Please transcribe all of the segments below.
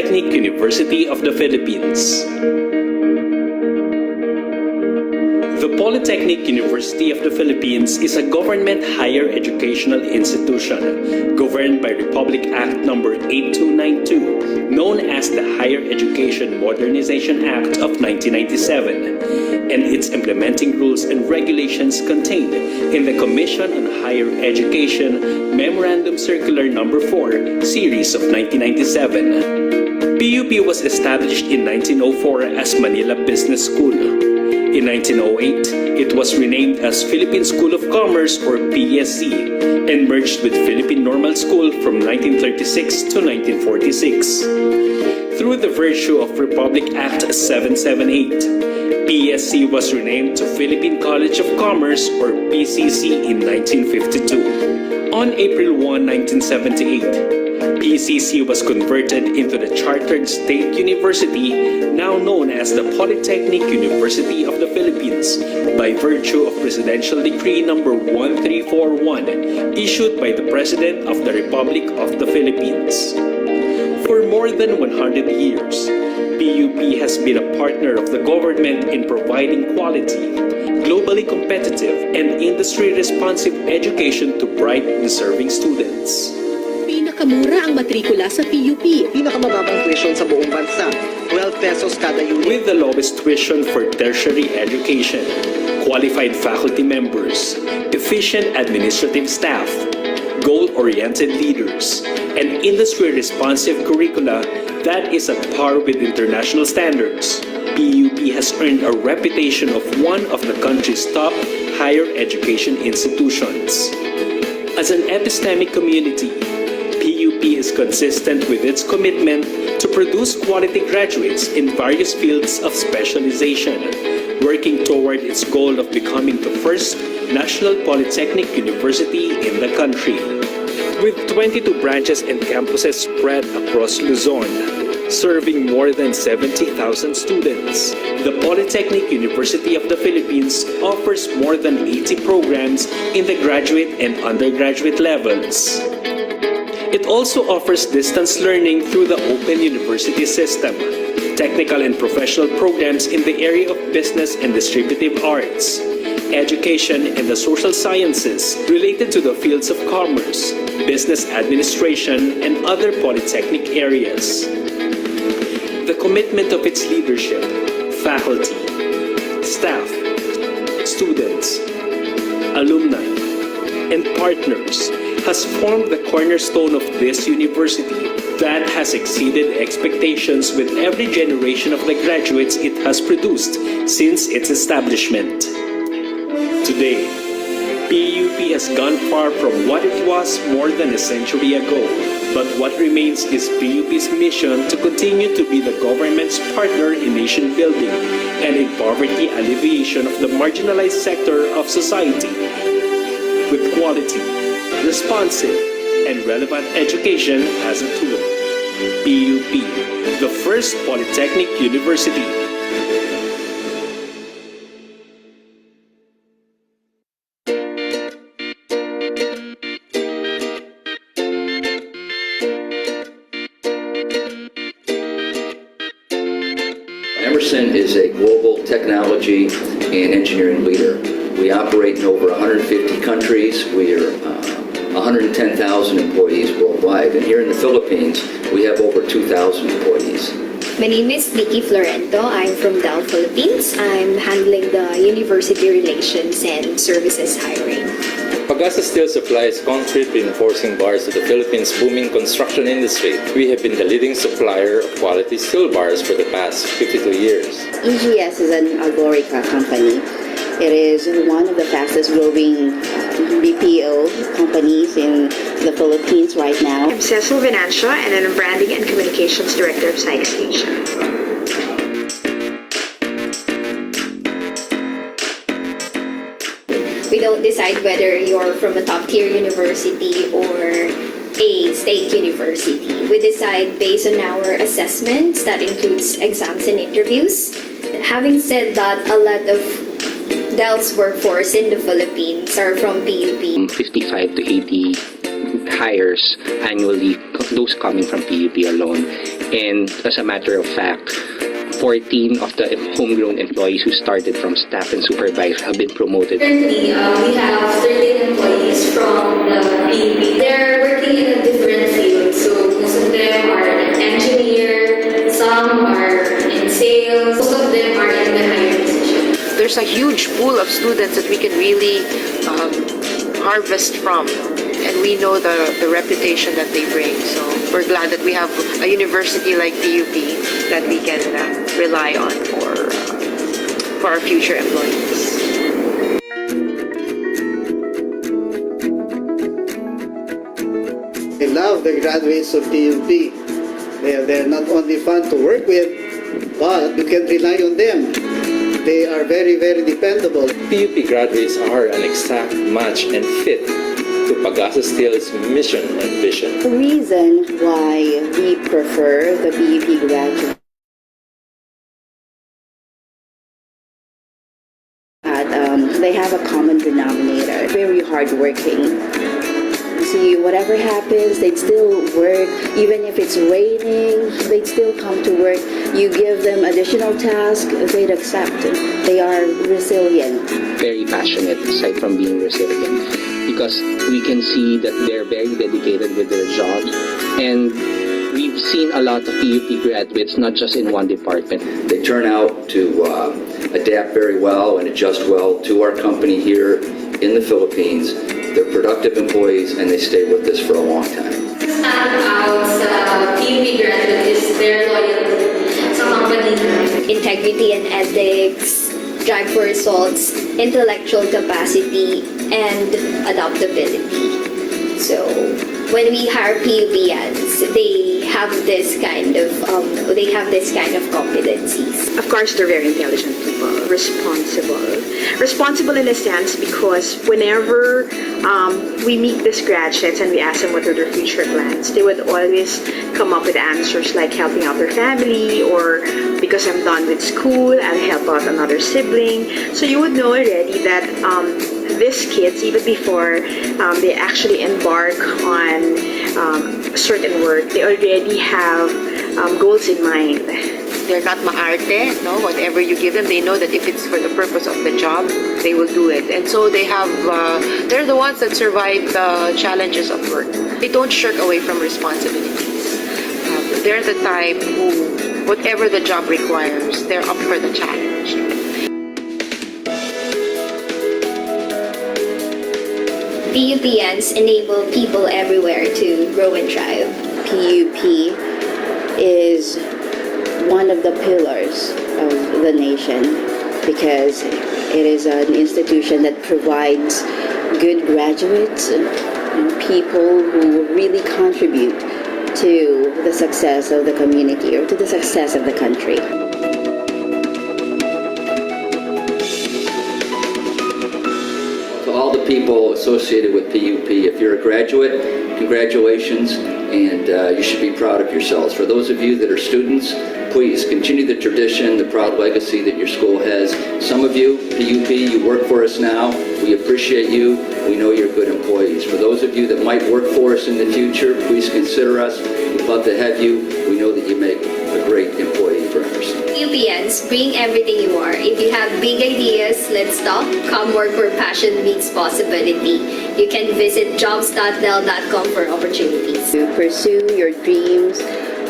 Polytechnic University of the Philippines. The Polytechnic University of the Philippines is a government higher educational institution governed by Republic Act No. 8292, known as the Higher Education Modernization Act of 1997, and its implementing rules and regulations contained in the Commission on Higher Education Memorandum Circular No. 4, Series of 1997. PUP was established in 1904 as Manila Business School. In 1908, it was renamed as Philippine School of Commerce or PSC and merged with Philippine Normal School from 1936 to 1946. Through the virtue of Republic Act 778, PSC was renamed to Philippine College of Commerce or PCC in 1952. On April 1, 1978, PCC was converted into the Chartered State University, now known as the Polytechnic University of the Philippines, by virtue of Presidential Decree No. 1341, issued by the President of the Republic of the Philippines. For more than 100 years, PUP has been a partner of the government in providing quality, globally competitive, and industry-responsive education to bright, deserving students. Pinakamura ang matrikula sa PUP. Pinakamababang tuition sa buong bansa, 12 pesos kada unit. With the lowest tuition for tertiary education, qualified faculty members, efficient administrative staff, goal-oriented leaders, and industry-responsive curricula that is at par with international standards, PUP has earned a reputation of one of the country's top higher education institutions. As an epistemic community, PUP is consistent with its commitment to produce quality graduates in various fields of specialization, working toward its goal of becoming the first national polytechnic university in the country. With 22 branches and campuses spread across Luzon, serving more than 70,000 students, the Polytechnic University of the Philippines offers more than 80 programs in the graduate and undergraduate levels. It also offers distance learning through the Open University System, technical and professional programs in the area of business and distributive arts, education and the social sciences related to the fields of commerce, business administration, and other polytechnic areas. The commitment of its leadership, faculty, staff, students, alumni, and partners has formed the cornerstone of this university that has exceeded expectations with every generation of the graduates it has produced since its establishment. Today, PUP has gone far from what it was more than a century ago, but what remains is PUP's mission to continue to be the government's partner in nation building and in poverty alleviation of the marginalized sector of society. With quality, responsive, and relevant education as a tool. PUP, the first polytechnic university. Emerson is a global technology and engineering leader. We operate in over 150 countries. We are 110,000 employees worldwide. And here in the Philippines, we have over 2,000 employees. My name is Nikki Florento. I'm from Dell Philippines. I'm handling the university relations and services hiring. Pagasa Steel supplies concrete reinforcing bars to the Philippines' booming construction industry. We have been the leading supplier of quality steel bars for the past 52 years. EGS is an Algorica company. It is one of the fastest growing BPO companies in the Philippines right now. I'm Cecil Venancio, and I'm a Branding and Communications Director of Science Asia. We don't decide whether you're from a top-tier university or a state university. We decide based on our assessments that includes exams and interviews. Having said that, a lot of Dell's workforce in the Philippines are from PUP. 55 to 80 hires annually of those coming from PUP alone. And as a matter of fact, 14 of the homegrown employees who started from staff and supervisor have been promoted. Currently, we have 13 employees from the PUP. They're working in a different field, so most of them are an engineer, some are in sales, most of them are in the higher position. There's a huge pool of students that we can really harvest from, and we know the reputation that they bring. So we're glad that we have a university like PUP that we can rely on for our future employees. I love the graduates of PUP. They're not only fun to work with, but you can rely on them. They are very, very dependable. PUP graduates are an exact match and fit to Pagasa Steel's mission and vision. The reason why we prefer the PUP graduates they have a common denominator, very hardworking. See, whatever happens, they'd still work. Even if it's raining, they'd still come to work. You give them additional tasks, they'd accept. They are resilient. Very passionate, aside from being resilient, because we can see that they're very dedicated with their jobs. And we've seen a lot of PUP graduates, not just in one department. They turn out to adapt very well and adjust well to our company here in the Philippines. They're productive employees and they stay with us for a long time. Stand out sa PUP graduate is their loyalty sa company. Integrity and ethics, drive for results, intellectual capacity, and adaptability. So when we hire PUPians, they have this kind of competencies. Of course, they're very intelligent people, responsible. Responsible in a sense because whenever we meet these graduates and we ask them what are their future plans, they would always come up with answers like helping out their family, or because I'm done with school, I'll help out another sibling. So you would know already that these kids, even before they actually embark on certain work, they already have goals in mind. They're not maarte, no? Whatever you give them, they know that if it's for the purpose of the job, they will do it. And so they have, they're the ones that survive the challenges of work. They don't shirk away from responsibilities. They're the type who, whatever the job requires, they're up for the challenge. PUPians enable people everywhere to grow and thrive. PUP is one of the pillars of the nation because it is an institution that provides good graduates and people who really contribute to the success of the community or to the success of the country. To all the people associated with PUP, if you're a graduate, congratulations, and you should be proud of yourselves. For those of you that are students, please continue the tradition, the proud legacy that your school has. Some of you, PUP, you work for us now. We appreciate you. We know you're good employees. For those of you that might work for us in the future, please consider us. We'd love to have you. We know that you make a great employee for Emerson. PUPians, bring everything you are. If you have big ideas, let's talk. Come work where passion meets possibility. You can visit jobs.del.com for opportunities. To pursue your dreams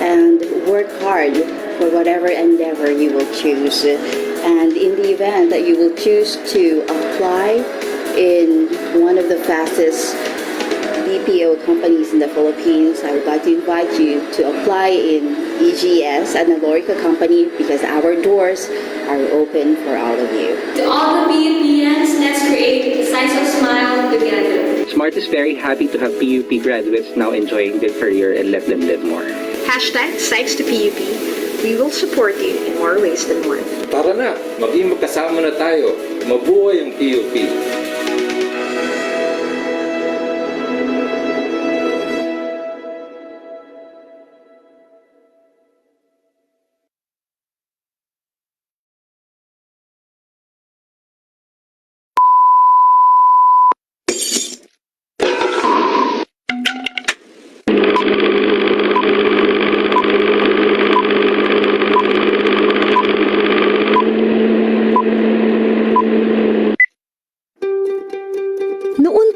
and work hard for whatever endeavor you will choose. And in the event that you will choose to apply in one of the fastest BPO companies in the Philippines, I would like to invite you to apply in EGS, an Alorica company, because our doors are open for all of you. To all the PUPians, let's create a Science of Smile together. SMART is very happy to have PUP graduates now enjoying their career and let them live more. Hashtag Sites to PUP. We will support you in more ways than one. Tara na, maging magkasama na tayo. Mabuhay ang PUP.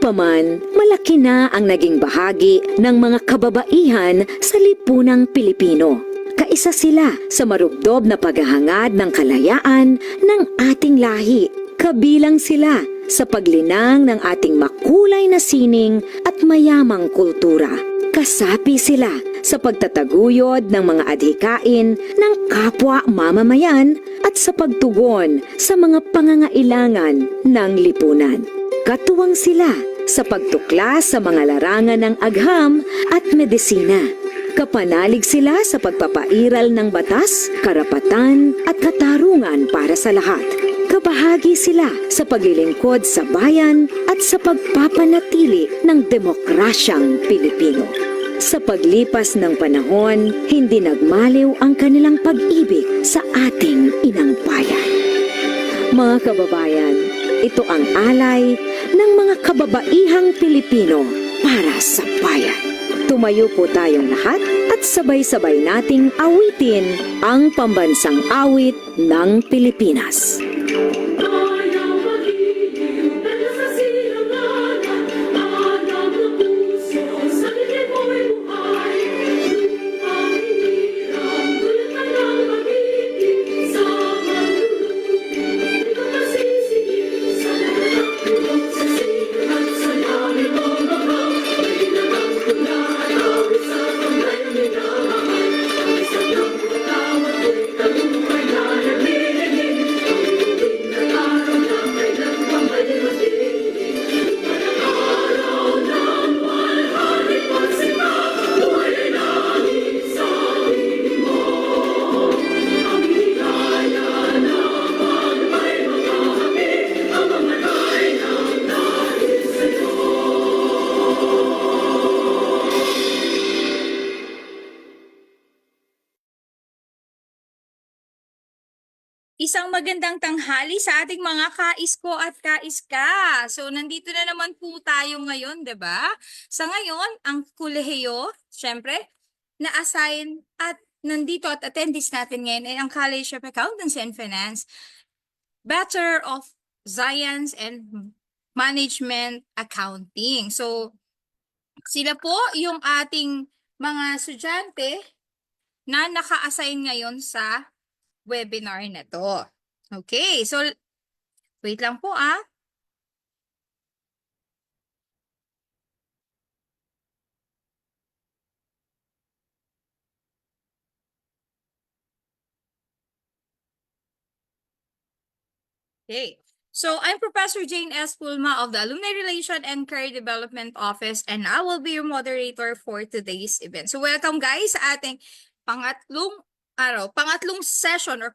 Gayunpaman, malaki na ang naging bahagi ng mga kababaihan sa lipunang Pilipino. Kaisa sila sa marubdob na paghahangad ng kalayaan ng ating lahi. Kabilang sila sa paglinang ng ating makulay na sining at mayamang kultura. Kasapi sila sa pagtataguyod ng mga adhikain ng kapwa mamamayan at sa pagtugon sa mga pangangailangan ng lipunan. Katuwang sila sa pagtuklas sa mga larangan ng agham at medisina. Kapanalig sila sa pagpapairal ng batas, karapatan at katarungan para sa lahat. Kabahagi sila sa paglilingkod sa bayan at sa pagpapanatili ng demokrasyang Pilipino. Sa paglipas ng panahon, hindi nagmaliw ang kanilang pag-ibig sa ating inang bayan. Mga kababayan, ito ang alay ng mga kababaihang Pilipino para sa bayan. Tumayo po tayong lahat at sabay-sabay nating awitin ang pambansang awit ng Pilipinas. Isang magandang tanghali sa ating mga kaisko at kaiska. So, nandito na naman po tayo ngayon, 'di ba? Sa ngayon, ang kolehiyo, syempre, na-assign at nandito at attendees natin ngayon ay ang College of Accountancy and Finance, Bachelor of Science and Management Accounting. So, sila po yung ating mga estudyante na naka-assign ngayon sa webinar na to. Okay, so wait lang po ah. Okay. So, I'm Professor Jane S. Pulma of the Alumni Relation and Career Development Office, and I will be your moderator for today's event. So, welcome guys sa ating pangatlong session or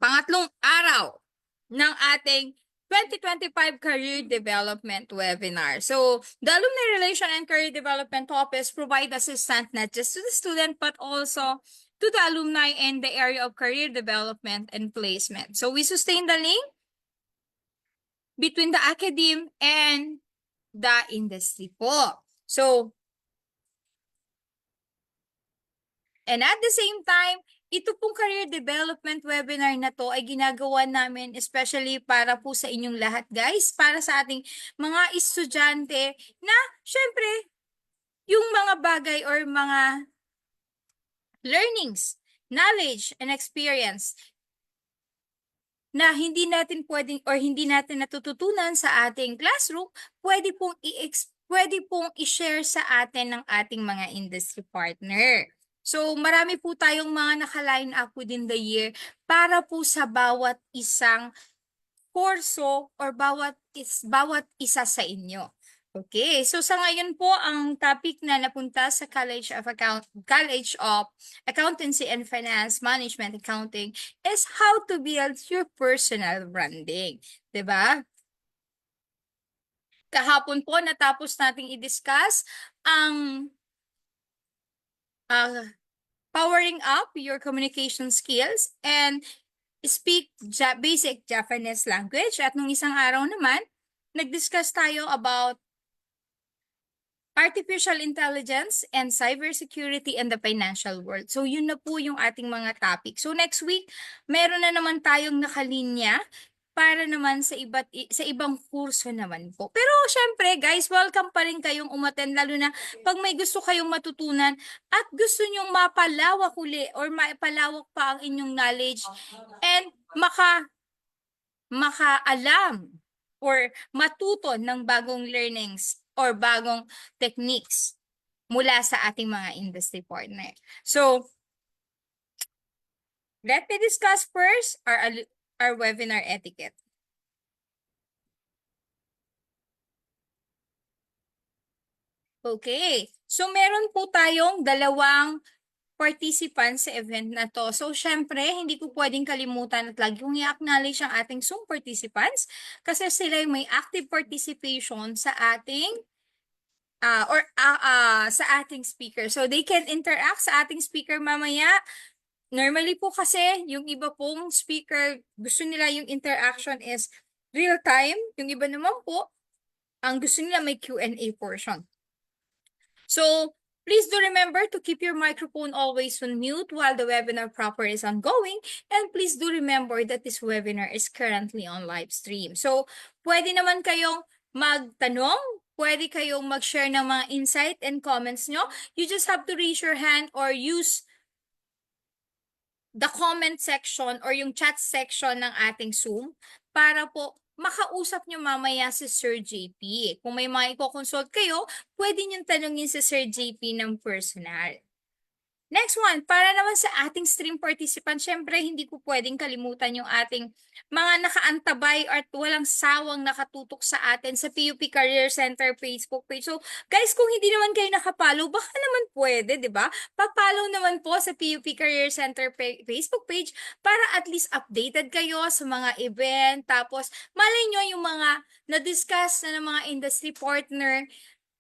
pangatlong araw ng ating 2025 Career Development Webinar. So, the Alumni Relation and Career Development Office provide assistance not just to the student but also to the alumni in the area of career development and placement. So, we sustain the link between the academe and the industry po. So, and at the same time, ito pong career development webinar na to ay ginagawa namin especially para po sa inyong lahat guys, para sa ating mga estudyante na syempre yung mga bagay or mga learnings, knowledge, and experience na hindi natin pwedeng or hindi natin natututunan sa ating classroom, pwede pong i-share sa atin ng ating mga industry partner. So, marami po tayong mga naka-line up within the year para po sa bawat isang kurso or bawat isa sa inyo. Okay, so sa ngayon po, ang topic na napunta sa College of Accountancy and Finance Management Accounting is how to build your personal branding. 'Di ba? Kahapon po, natapos nating i-discuss ang powering up your communication skills and speak basic Japanese language. At nung isang araw naman, nag-discuss tayo about artificial intelligence and cybersecurity in the financial world. So, yun na po yung ating mga topic. So, next week, meron na naman tayong nakalinya para naman sa sa ibang kurso naman po. Pero syempre guys, welcome pa rin kayong umattend lalo na pag may gusto kayong matutunan at gusto nyong mapalawak uli or mapalawak pa ang inyong knowledge and makaalam or matuto ng bagong learnings or bagong techniques mula sa ating mga industry partner. So, let me discuss first our webinar etiquette. Okay, so meron po tayong dalawang participants sa event na to. So, syempre, hindi ko pwedeng kalimutan at lagi kong i-acknowledge ang ating Zoom participants kasi sila yung may active participation sa ating sa ating speaker. So, they can interact sa ating speaker mamaya. Normally po kasi, yung iba pong speaker, gusto nila yung interaction is real time. Yung iba naman po, ang gusto nila may Q&A portion. So, please do remember to keep your microphone always on mute while the webinar proper is ongoing. And please do remember that this webinar is currently on live stream. So, pwede naman kayong magtanong, pwede kayong mag-share ng mga insight and comments nyo. You just have to raise your hand or use the comment section or yung chat section ng ating Zoom para po makausap nyo mamaya si Sir JP. Kung may mga i-consult kayo, pwede nyo tanungin si Sir JP ng personal. Next one, para naman sa ating stream participant, syempre hindi ko pwedeng kalimutan yung ating mga nakaantabay at walang sawang nakatutok sa atin sa PUP Career Center Facebook page. So guys, kung hindi naman kayo nakapollow, baka naman pwede, di ba? Pa-follow naman po sa PUP Career Center Facebook page para at least updated kayo sa mga event. Tapos malay nyo yung mga na-discuss na ng mga industry partner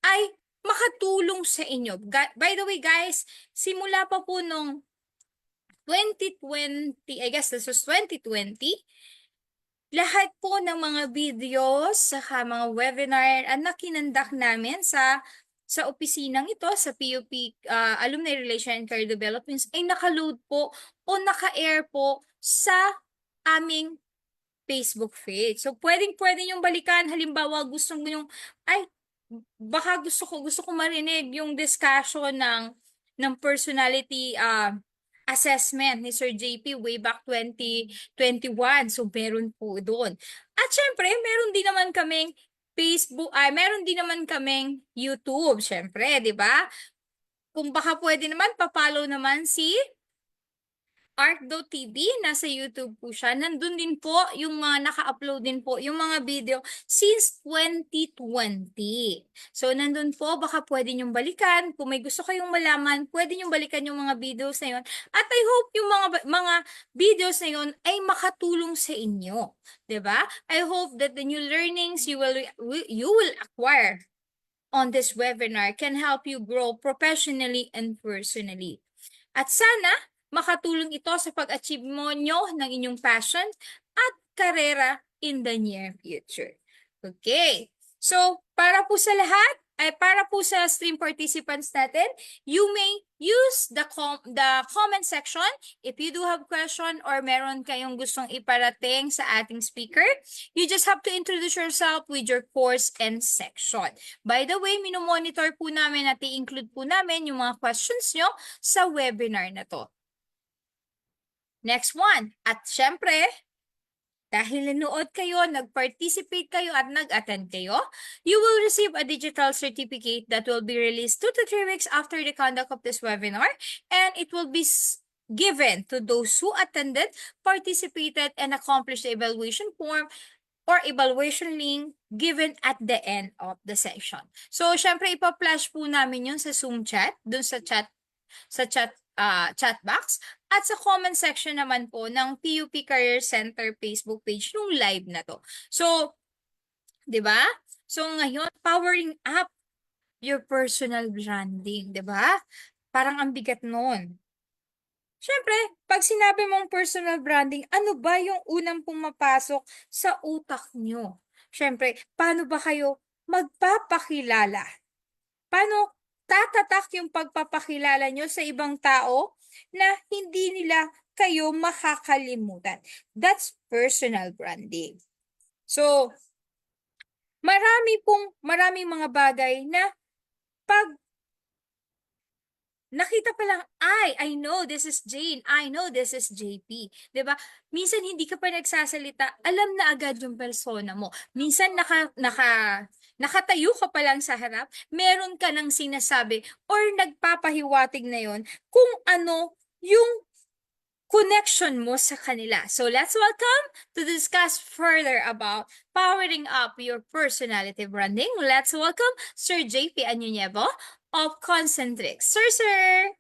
ay makatulong sa inyo. By the way guys, simula pa po nung 2020, I guess this was 2020, lahat po ng mga videos, saka mga webinar na kinandak namin sa opisinang ito, sa PUP Alumni Relation and Career Development, ay nakaload po o naka-air po sa aming Facebook page. So, pwede yung balikan. Halimbawa, gusto nyo, baka gusto ko marinig yung discussion ng personality assessment ni Sir JP way back 2021. So, meron po doon. At syempre, meron din naman kaming Facebook, meron din naman kaming YouTube, syempre, di ba? Kung baka pwede naman, papalo naman si Arcdo TV, nasa YouTube po siya. Nandun din po yung mga naka-upload din po yung mga video since 2020. So, nandun po, baka pwede nyong balikan. Kung may gusto kayong malaman, pwede nyong balikan yung mga videos na yun. At I hope yung mga videos na yun ay makatulong sa inyo. Diba? I hope that the new learnings you will acquire on this webinar can help you grow professionally and personally. At sana, makatulong ito sa pag-achieve nyo ng inyong passion at karera in the near future. Okay. So, para po sa lahat, para po sa stream participants natin, you may use the comment section if you do have question or meron kayong gustong iparating sa ating speaker. You just have to introduce yourself with your course and section. By the way, minomonitor po namin at i-include po namin yung mga questions nyo sa webinar na to. Next one. At syempre, dahil nanood kayo, nag-participate kayo at nag-attend kayo, you will receive a digital certificate that will be released 2 to 3 weeks after the conduct of this webinar, and it will be given to those who attended, participated, and accomplished the evaluation form or evaluation link given at the end of the session. So, syempre, ipa-flash po namin yun sa Zoom chat, dun sa chat box, at sa comment section naman po ng PUP Career Center Facebook page nung live na to. So, di ba? So, ngayon, powering up your personal branding, di ba? Parang ang bigat nun. Siyempre, pag sinabi mong personal branding, ano ba yung unang pumapasok sa utak nyo? Siyempre, paano ba kayo magpapakilala? Paano tatatak yung pagpapakilala nyo sa ibang tao na hindi nila kayo makakalimutan. That's personal branding. So, maraming mga bagay na pag nakita pa lang, I know this is Jane, I know this is JP. 'Di ba? Minsan hindi ka pa nagsasalita, alam na agad yung persona mo. Minsan nakatayo ka pa lang sa harap, meron ka nang sinasabi or nagpapahiwatig na yon kung ano yung connection mo sa kanila. So let's welcome to discuss further about powering up your personality branding. Let's welcome Sir JP Añuñevo of Concentrix. Sir!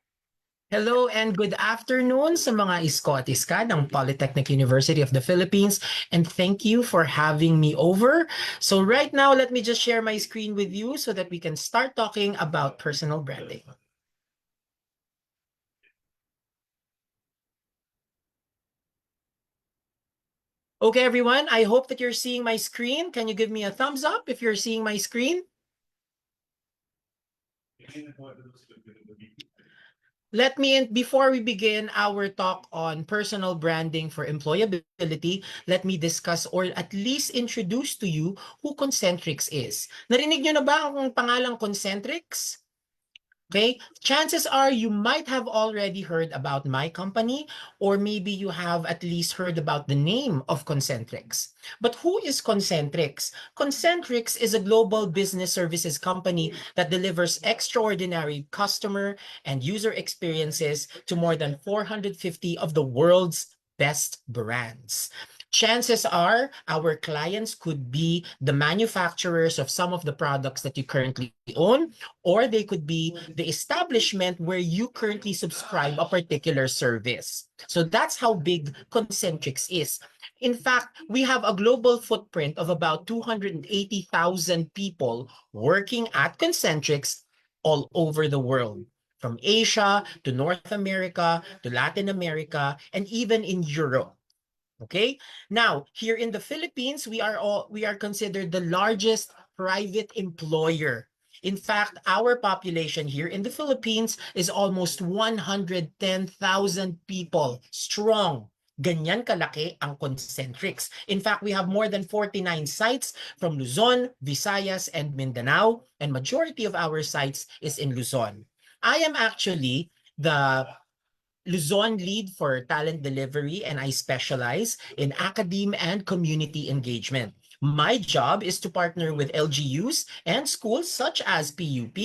Hello and good afternoon sa mga isko at iska ng Polytechnic University of the Philippines, and thank you for having me over. So right now, let me just share my screen with you so that we can start talking about personal branding. Okay, everyone, I hope that you're seeing my screen. Can you give me a thumbs up if you're seeing my screen? Before we begin our talk on personal branding for employability, let me discuss or at least introduce to you who Concentrix is. Narinig nyo na ba ang pangalang Concentrix? Okay, chances are you might have already heard about my company, or maybe you have at least heard about the name of Concentrix. But who is Concentrix? Concentrix is a global business services company that delivers extraordinary customer and user experiences to more than 450 of the world's best brands. Chances are our clients could be the manufacturers of some of the products that you currently own, or they could be the establishment where you currently subscribe a particular service. So that's how big Concentrix is. In fact, we have a global footprint of about 280,000 people working at Concentrix all over the world, from Asia to North America to Latin America, and even in Europe. Okay, now here in the Philippines, we are considered the largest private employer. In fact, our population here in the Philippines is almost 110,000 people strong. Ganyan kalaki ang Concentrix. In fact, we have more than 49 sites from Luzon, Visayas, and Mindanao, and majority of our sites is in Luzon. I am actually the Luzon lead for talent delivery, and I specialize in academe and community engagement. My job is to partner with LGUs and schools such as PUP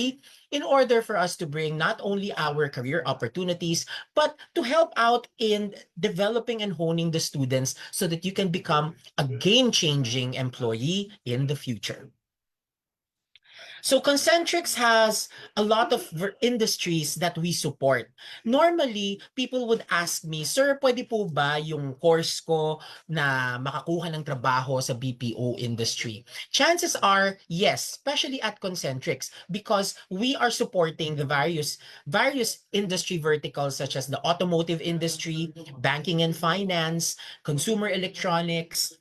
in order for us to bring not only our career opportunities, but to help out in developing and honing the students so that you can become a game-changing employee in the future. So Concentrix has a lot of industries that we support. Normally, people would ask me, Sir, pwede po ba yung course ko na makakuha ng trabaho sa BPO industry? Chances are, yes, especially at Concentrix, because we are supporting the various industry verticals such as the automotive industry, banking and finance, consumer electronics,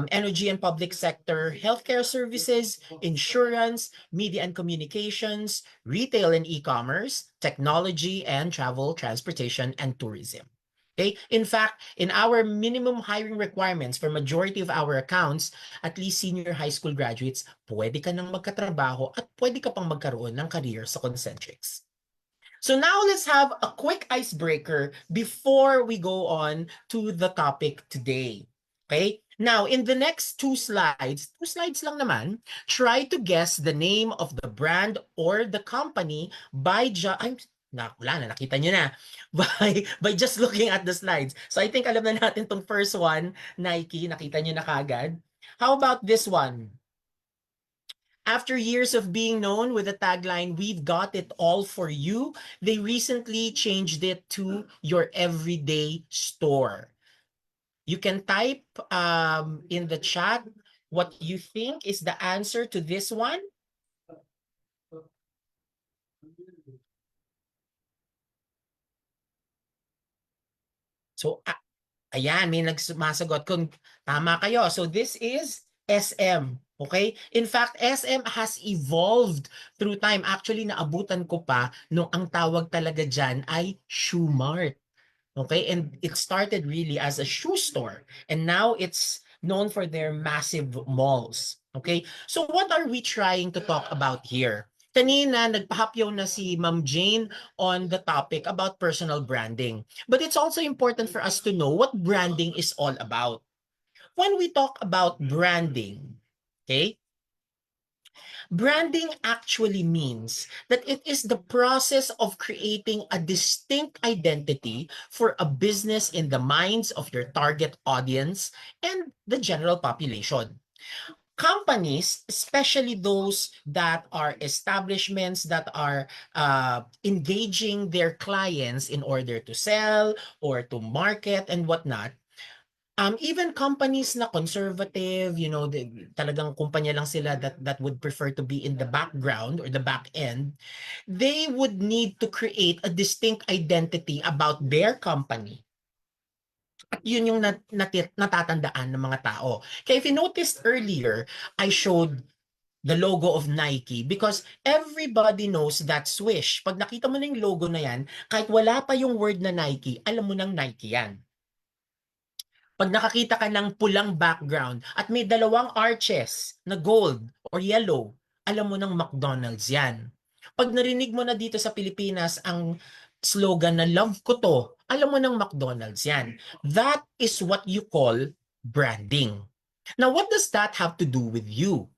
energy and public sector, healthcare services, insurance, media and communications, retail and e-commerce, technology, and travel, transportation, and tourism. Okay. In fact, in our minimum hiring requirements for majority of our accounts, at least senior high school graduates, pwede ka nang magkatrabaho at pwede ka pang magkaroon ng career sa Concentrix. So now let's have a quick icebreaker before we go on to the topic today. Okay? Now, in the next two slides lang naman, try to guess the name of the brand or the company by nakita nyo na, by just looking at the slides. So I think alam na natin tong first one, Nike, nakita nyo na kagad. How about this one? After years of being known with the tagline, "We've got it all for you," they recently changed it to "Your Everyday Store." You can type in the chat what you think is the answer to this one. So, ayan, may nagsumasagot kung tama kayo. So, this is SM. Okay? In fact, SM has evolved through time. Actually, naabutan ko pa nung ang tawag talaga dyan ay Shoe Mart. Okay, and it started really as a shoe store, and now it's known for their massive malls. Okay, so what are we trying to talk about here? Kanina, nagpahapyaw na si Ma'am Jane on the topic about personal branding. But it's also important for us to know what branding is all about. When we talk about branding, okay, branding actually means that it is the process of creating a distinct identity for a business in the minds of your target audience and the general population. Companies, especially those that are establishments that are engaging their clients in order to sell or to market and whatnot, even companies na conservative, talagang kumpanya lang sila that would prefer to be in the background or the back end, they would need to create a distinct identity about their company. At yun yung natatandaan ng mga tao. Kaya if you noticed earlier, I showed the logo of Nike because everybody knows that swish. Pag nakita mo na yung logo na yan, kahit wala pa yung word na Nike, alam mo nang Nike yan. Pag nakakita ka ng pulang background at may dalawang arches na gold or yellow, alam mo ng McDonald's yan. Pag narinig mo na dito sa Pilipinas ang slogan na love ko to, alam mo ng McDonald's yan. That is what you call branding. Now, what does that have to do with you?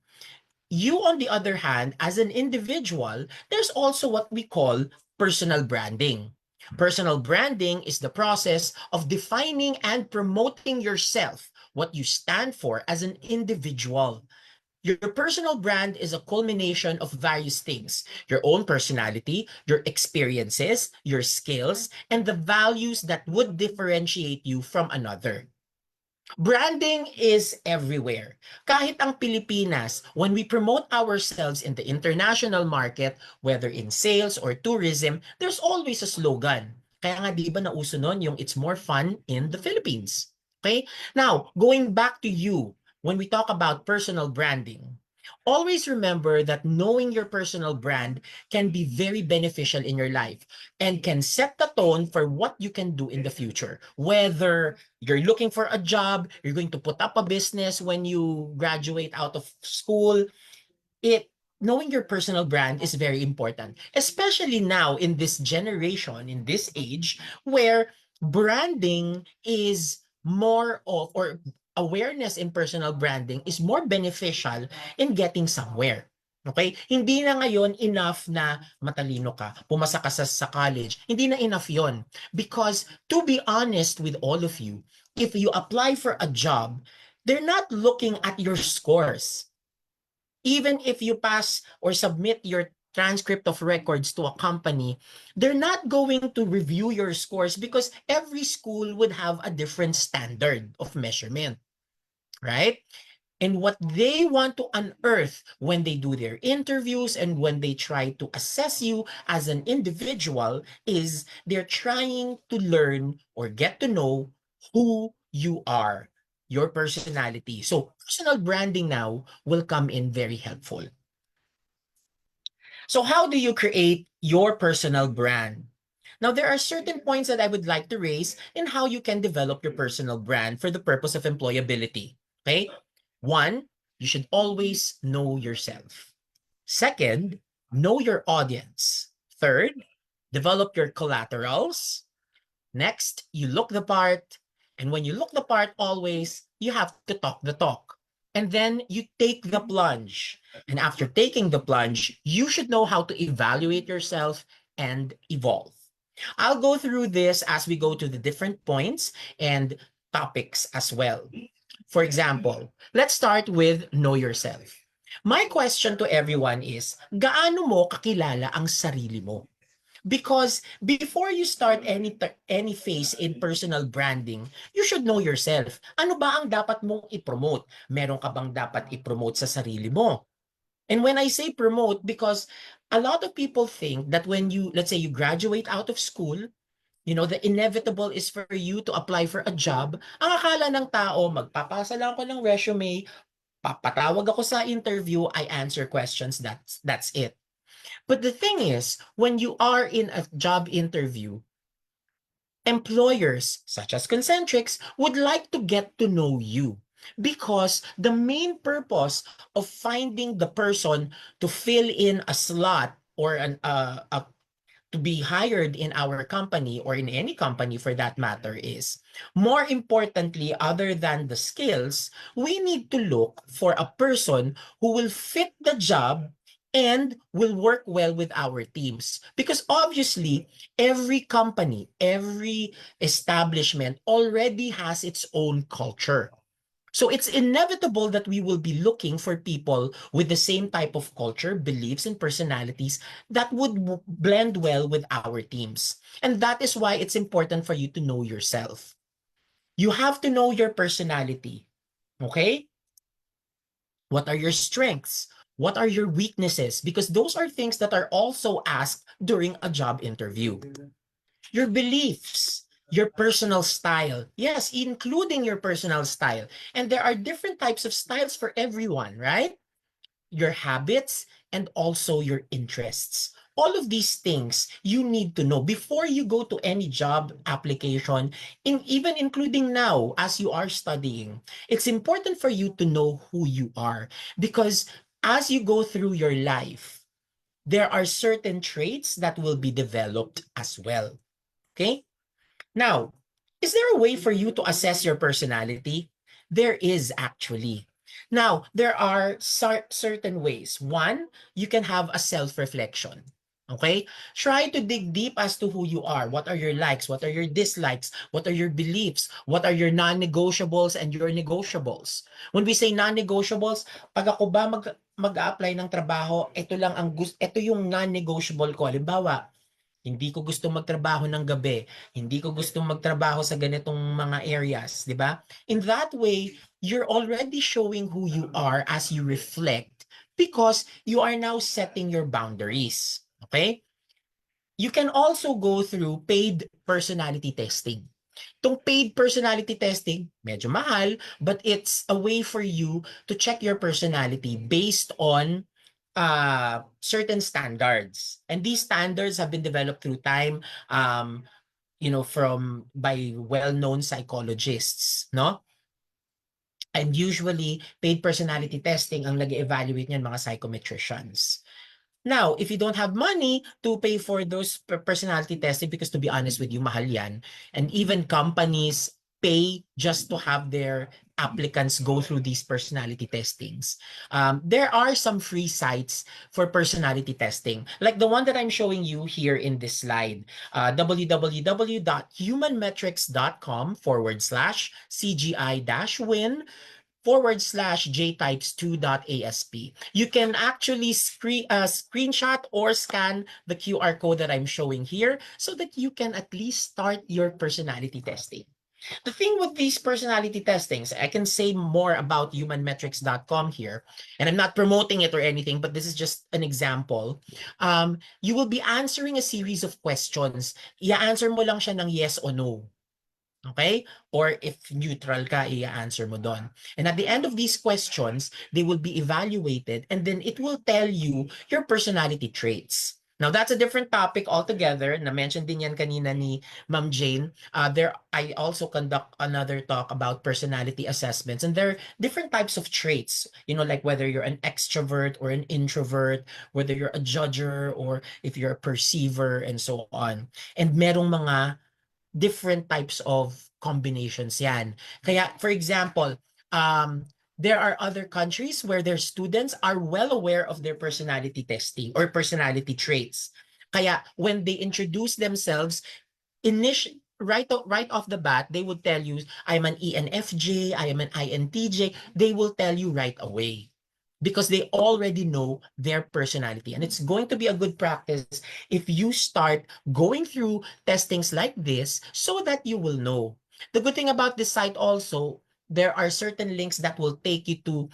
You, on the other hand, as an individual, there's also what we call personal branding. Personal branding is the process of defining and promoting yourself, what you stand for as an individual. Your personal brand is a culmination of various things: your own personality, your experiences, your skills, and the values that would differentiate you from another. Branding is everywhere. Kahit ang Pilipinas, when we promote ourselves in the international market, whether in sales or tourism, there's always a slogan. Kaya nga di ba nauso nun yung it's more fun in the Philippines. Okay? Now, going back to you, when we talk about personal branding, always remember that knowing your personal brand can be very beneficial in your life and can set the tone for what you can do in the future. Whether you're looking for a job, you're going to put up a business when you graduate out of school, knowing your personal brand is very important, especially now in this generation, in this age, where branding is more of, or awareness in personal branding is more beneficial in getting somewhere. Okay? Hindi na ngayon enough na matalino ka, pumasa ka sa college. Hindi na enough yon. Because to be honest with all of you, if you apply for a job, they're not looking at your scores. Even if you pass or submit your transcript of records to a company, they're not going to review your scores because every school would have a different standard of measurement. Right? And what they want to unearth when they do their interviews and when they try to assess you as an individual is they're trying to learn or get to know who you are, your personality. So personal branding now will come in very helpful. So how do you create your personal brand? Now, there are certain points that I would like to raise in how you can develop your personal brand for the purpose of employability. Okay? 1, you should always know yourself. 2nd, know your audience. 3rd, develop your collaterals. Next, you look the part. And when you look the part, always, you have to talk the talk. And then you take the plunge. And after taking the plunge, you should know how to evaluate yourself and evolve. I'll go through this as we go to the different points and topics as well. For example, let's start with know yourself. My question to everyone is, gaano mo kakilala ang sarili mo? Because before you start any phase in personal branding, you should know yourself. Ano ba ang dapat mong i-promote? Meron ka bang dapat i-promote sa sarili mo? And when I say promote, because a lot of people think that when you, let's say you graduate out of school, the inevitable is for you to apply for a job. Ang akala ng tao, magpapasa lang ako ng resume, papatawag ako sa interview, I answer questions, that's it. But the thing is, when you are in a job interview, Employers, such as Concentrix, would like to get to know you because the main purpose of finding the person to fill in a slot or to be hired in our company or in any company for that matter is, more importantly, other than the skills, we need to look for a person who will fit the job and will work well with our teams. Because obviously, every company, every establishment already has its own culture. So it's inevitable that we will be looking for people with the same type of culture, beliefs, and personalities that would blend well with our teams. And that is why it's important for you to know yourself. You have to know your personality. Okay? What are your strengths? What are your weaknesses? Because those are things that are also asked during a job interview. Your beliefs, your personal style. Yes, including your personal style. And there are different types of styles for everyone, right? Your habits and also your interests. All of these things you need to know before you go to any job application, even including now as you are studying. It's important for you to know who you are because as you go through your life, there are certain traits that will be developed as well. Okay? Now, is there a way for you to assess your personality? There is actually. Now, there are certain ways. One, you can have a self-reflection. Okay? Try to dig deep as to who you are. What are your likes? What are your dislikes? What are your beliefs? What are your non-negotiables and your negotiables? When we say non-negotiables, pag ako ba mag-apply ng trabaho, ito yung non-negotiable ko. Halimbawa, hindi ko gusto magtrabaho ng gabi. Hindi ko gusto magtrabaho sa ganitong mga areas, di ba? In that way, you're already showing who you are as you reflect because you are now setting your boundaries. Okay? You can also go through paid personality testing. Itong paid personality testing, medyo mahal, but it's a way for you to check your personality based on certain standards. And these standards have been developed through time, by well-known psychologists, no? And usually, paid personality testing ang nag-evaluate niyan mga psychometricians. Now, if you don't have money to pay for those personality testing, because to be honest with you, mahal yan, and even companies pay just to have their applicants go through these personality testings. There are some free sites for personality testing, like the one that I'm showing you here in this slide, www.humanmetrics.com/CGI-win /jtypes2.asp. You can actually screenshot or scan the QR code that I'm showing here so that you can at least start your personality testing. The thing with these personality testings, I can say more about humanmetrics.com here, and I'm not promoting it or anything, but this is just an example. You will be answering a series of questions. I-answer mo lang siya ng yes or no. Okay? Or if neutral ka, i-answer mo doon. And at the end of these questions, they will be evaluated and then it will tell you your personality traits. Now, that's a different topic altogether. Na-mention din yan kanina ni Ma'am Jane. I also conduct another talk about personality assessments. And there are different types of traits. Like whether you're an extrovert or an introvert, whether you're a judger or if you're a perceiver and so on. And merong mga different types of combinations yan. Kaya, for example, there are other countries where their students are well aware of their personality testing or personality traits. Kaya, when they introduce themselves, right off the bat, they would tell you, I'm an ENFJ, I am an INTJ. They will tell you right away, because they already know their personality. And it's going to be a good practice if you start going through testings like this so that you will know. The good thing about this site also, there are certain links that will take you to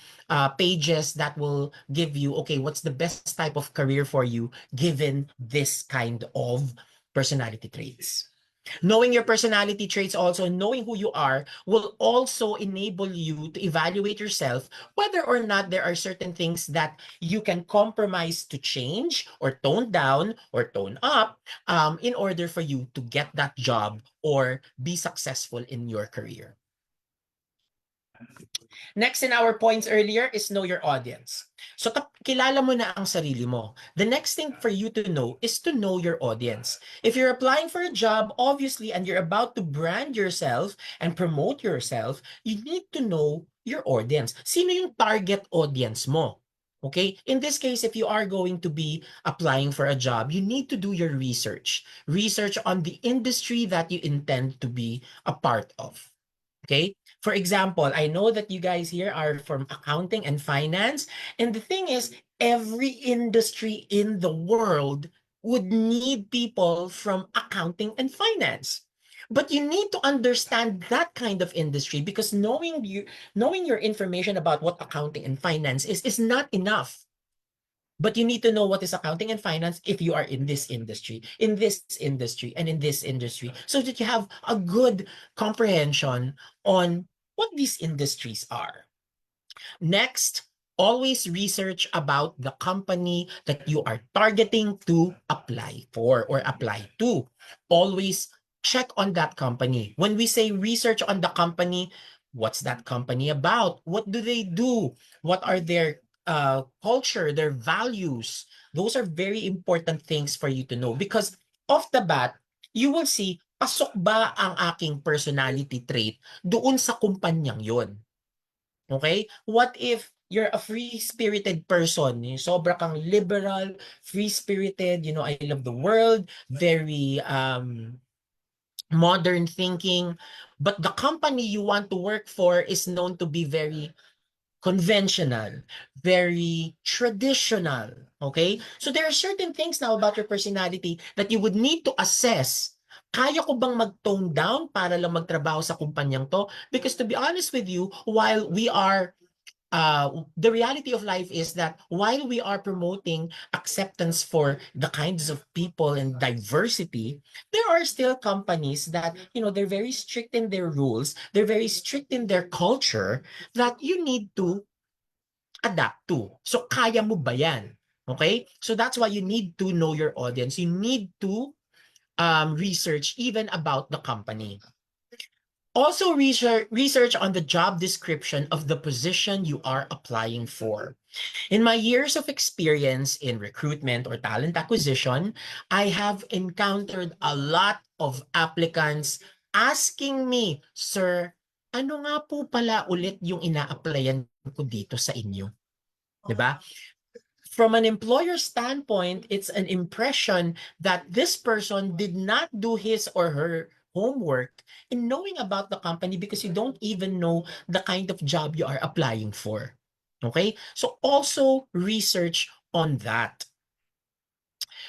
pages that will give you, okay, what's the best type of career for you given this kind of personality traits. Knowing your personality traits also, knowing who you are, will also enable you to evaluate yourself whether or not there are certain things that you can compromise to change or tone down or tone up in order for you to get that job or be successful in your career. Next in our points earlier is know your audience. So kilala mo na ang sarili mo. The next thing for you to know is to know your audience. If you're applying for a job, obviously, and you're about to brand yourself and promote yourself, you need to know your audience. Sino yung target audience mo? Okay? In this case, if you are going to be applying for a job, you need to do your research. Research on the industry that you intend to be a part of. Okay? For example, I know that you guys here are from accounting and finance. And the thing is, every industry in the world would need people from accounting and finance. But you need to understand that kind of industry, because knowing your information about what accounting and finance is not enough. But you need to know what is accounting and finance if you are in this industry, and in this industry, so that you have a good comprehension on what these industries are. Next, always research about the company that you are targeting to apply for or apply to. Always check on that company. When we say research on the company, what's that company about? What do they do? What are their culture, their values? Those are very important things for you to know, because off the bat, you will see, pasok ba ang aking personality trait doon sa kumpanyang yon? Okay? What if you're a free-spirited person? Sobra kang liberal, free-spirited, I love the world, very modern thinking, but the company you want to work for is known to be very conventional, very traditional. Okay? So there are certain things now about your personality that you would need to assess. Kaya ko bang mag-tone down para lang magtrabaho sa kumpanyang to? Because to be honest with you, while we are the reality of life is that while we are promoting acceptance for the kinds of people and diversity, there are still companies that, they're very strict in their rules, they're very strict in their culture that you need to adapt to. So kaya mo ba yan? Okay? So that's why you need to know your audience. You need to research even about the company. Also, research on the job description of the position you are applying for. In my years of experience in recruitment or talent acquisition, I have encountered a lot of applicants asking me, "Sir, ano nga po pala ulit yung ina-applyan ko dito sa inyo?" 'Di ba? From an employer standpoint, it's an impression that this person did not do his or her homework in knowing about the company, because you don't even know the kind of job you are applying for. Okay? So also research on that.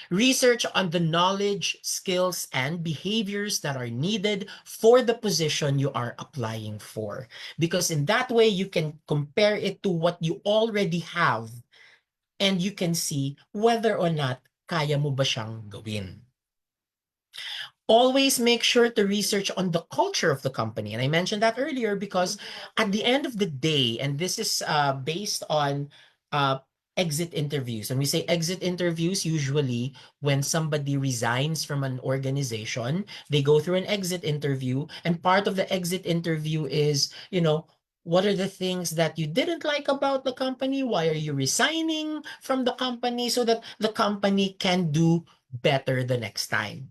Research on the knowledge, skills, and behaviors that are needed for the position you are applying for. Because in that way, you can compare it to what you already have, and you can see whether or not kaya mo ba siyang gawin. Always make sure to research on the culture of the company. And I mentioned that earlier because at the end of the day, and this is based on exit interviews. And we say exit interviews usually when somebody resigns from an organization, they go through an exit interview. And part of the exit interview is, what are the things that you didn't like about the company? Why are you resigning from the company, so that the company can do better the next time?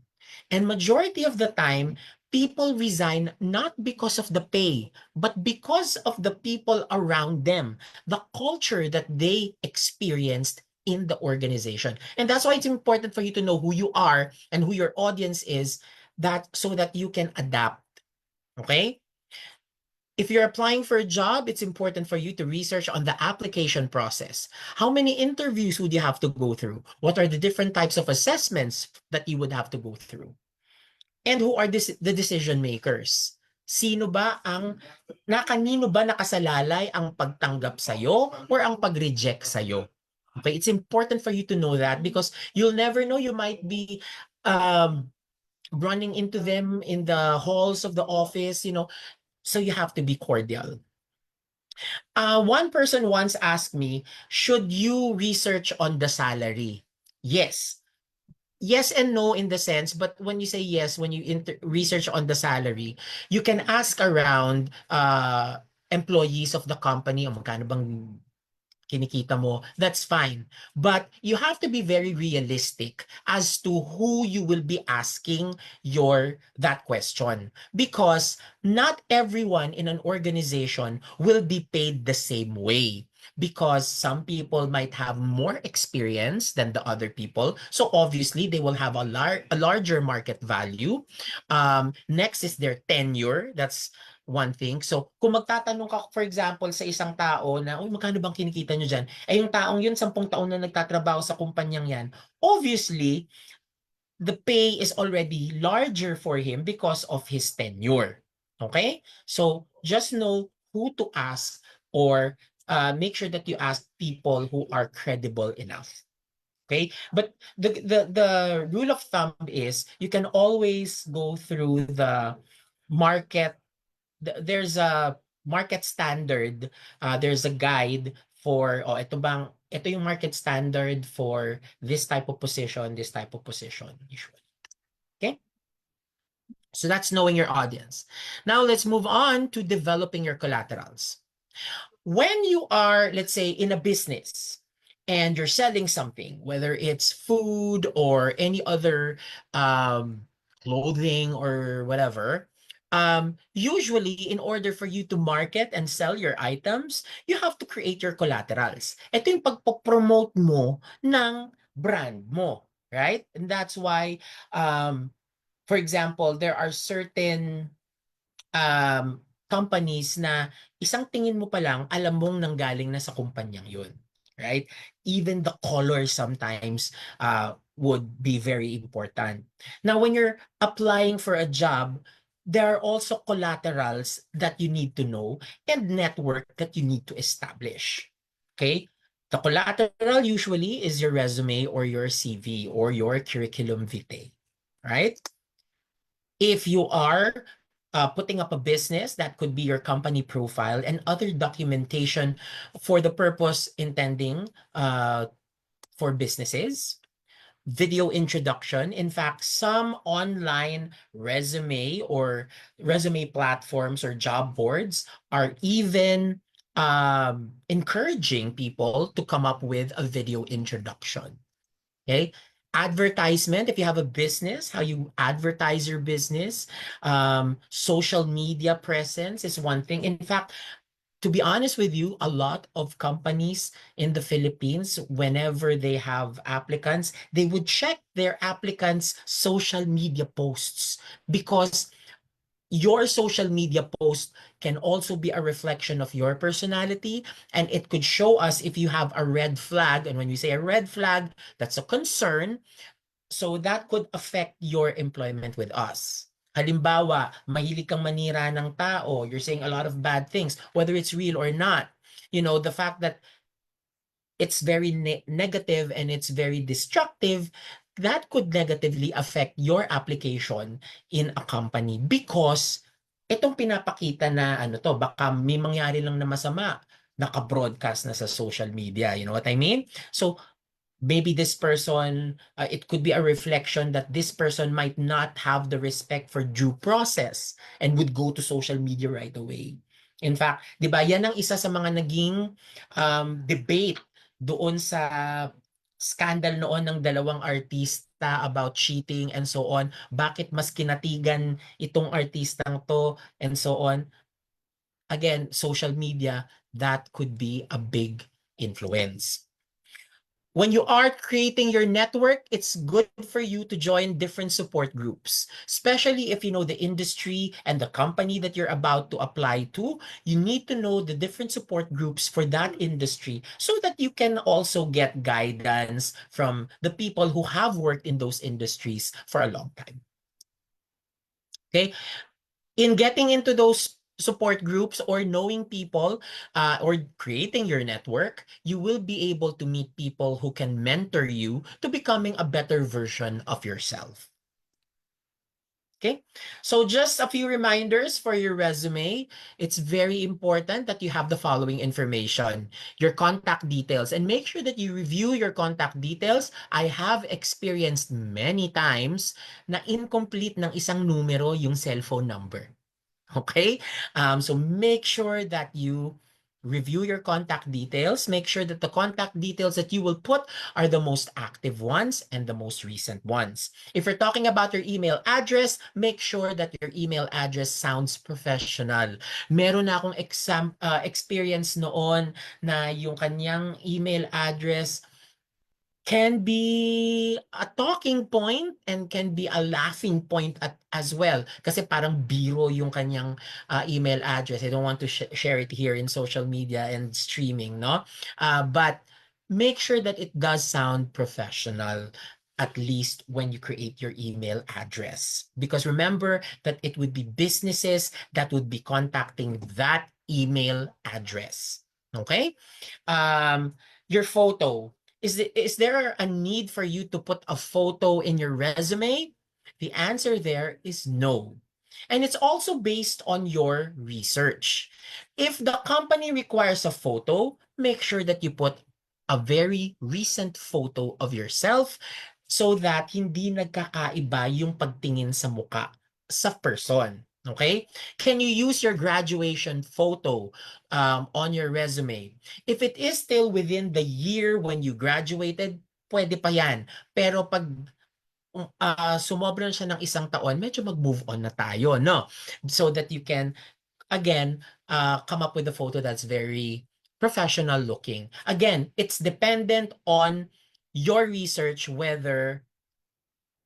And majority of the time, people resign not because of the pay, but because of the people around them, the culture that they experienced in the organization. And that's why it's important for you to know who you are and who your audience is, so that you can adapt. Okay? If you're applying for a job, it's important for you to research on the application process. How many interviews would you have to go through? What are the different types of assessments that you would have to go through? And who are the decision makers? Kanino ba nakasalalay ang pagtanggap sa'yo or ang pag-reject sa'yo? Okay, it's important for you to know that, because you'll never know, you might be running into them in the halls of the office, so you have to be cordial. One person once asked me, should you research on the salary? Yes. Yes and no in the sense, but when you say yes, when you research on the salary, you can ask around employees of the company, o magkano bang kinikita mo, that's fine. But you have to be very realistic as to who you will be asking that question. Because not everyone in an organization will be paid the same way. Because some people might have more experience than the other people. So obviously, they will have a larger market value. Next is their tenure. That's one thing. So, kung magtatanong ka, for example, sa isang tao na, uy, magkano bang kinikita nyo dyan? Eh, yung taong yun, 10 taon na nagtatrabaho sa kumpanyang yan, obviously, the pay is already larger for him because of his tenure. Okay? So, just know who to ask or make sure that you ask people who are credible enough. Okay? But the rule of thumb is you can always go through the market. There's a market standard, there's a guide for, ito yung market standard for this type of position, usually. Okay? So that's knowing your audience. Now let's move on to developing your collaterals. When you are, let's say, in a business and you're selling something, whether it's food or any other clothing or whatever, usually in order for you to market and sell your items, you have to create your collaterals. Ito yung pagpo-promote mo ng brand mo, right? And that's why, for example, there are certain companies na isang tingin mo pa lang, alam mong nanggaling na sa kumpanyang yun. Right? Even the color sometimes would be very important. Now, when you're applying for a job, there are also collaterals that you need to know and network that you need to establish. Okay? The collateral usually is your resume or your CV or your curriculum vitae. Right? If you are putting up a business, that could be your company profile and other documentation for the purpose intending for businesses. Video introduction. In fact, some online resume or resume platforms or job boards are even encouraging people to come up with a video introduction. Okay? Advertisement, if you have a business, how you advertise your business. Social media presence is one thing. In fact, to be honest with you, a lot of companies in the Philippines, whenever they have applicants, they would check their applicants' social media posts because your social media post can also be a reflection of your personality, and it could show us if you have a red flag. And when we say a red flag, that's a concern. So that could affect your employment with us. Halimbawa, mahilig kang manira ng tao, you're saying a lot of bad things, whether it's real or not. The fact that it's very negative and it's very destructive, that could negatively affect your application in a company because itong pinapakita na baka may mangyari lang na masama, naka-broadcast na sa social media. You know what I mean? So maybe this person, it could be a reflection that this person might not have the respect for due process and would go to social media right away. In fact, di ba, yan ang isa sa mga naging debate doon sa scandal noon ng dalawang artista about cheating and so on. Bakit mas kinatigan itong artistang to and so on. Again, social media, that could be a big influence. When you are creating your network, it's good for you to join different support groups, especially if you know the industry and the company that you're about to apply to. You need to know the different support groups for that industry so that you can also get guidance from the people who have worked in those industries for a long time. Okay? In getting into those support groups or knowing people or creating your network, you will be able to meet people who can mentor you to becoming a better version of yourself. Okay, so just a few reminders for your resume. It's very important that you have the following information: your contact details, and make sure that you review your contact details. I have experienced many times na incomplete ng isang numero yung cellphone number. Okay, so make sure that you review your contact details. Make sure that the contact details that you will put are the most active ones and the most recent ones. If you're talking about your email address, make sure that your email address sounds professional. Meron na akong experience noon na yung kanyang email address can be a talking point and can be a laughing point as well. Kasi parang biro yung kanyang email address. I don't want to share it here in social media and streaming, no? But make sure that it does sound professional, at least when you create your email address. Because remember that it would be businesses that would be contacting that email address. Okay? Your photo. Is there a need for you to put a photo in your resume? The answer there is no. And it's also based on your research. If the company requires a photo, make sure that you put a very recent photo of yourself so that hindi nagkakaiba yung pagtingin sa muka sa person. Okay? Can you use your graduation photo on your resume? If it is still within the year when you graduated, pwede pa yan. Pero pag sumobra siya ng isang taon, medyo mag-move on na tayo, no? So that you can, again, come up with a photo that's very professional looking. Again, it's dependent on your research whether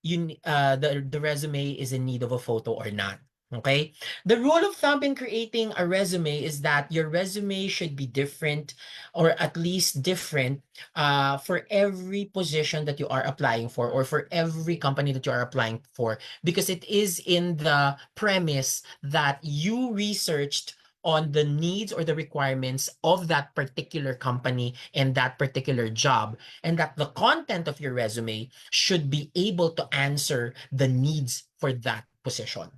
the resume is in need of a photo or not. Okay? The rule of thumb in creating a resume is that your resume should be different, or at least different, for every position that you are applying for, or for every company that you are applying for, because it is in the premise that you researched on the needs or the requirements of that particular company and that particular job, and that the content of your resume should be able to answer the needs for that position.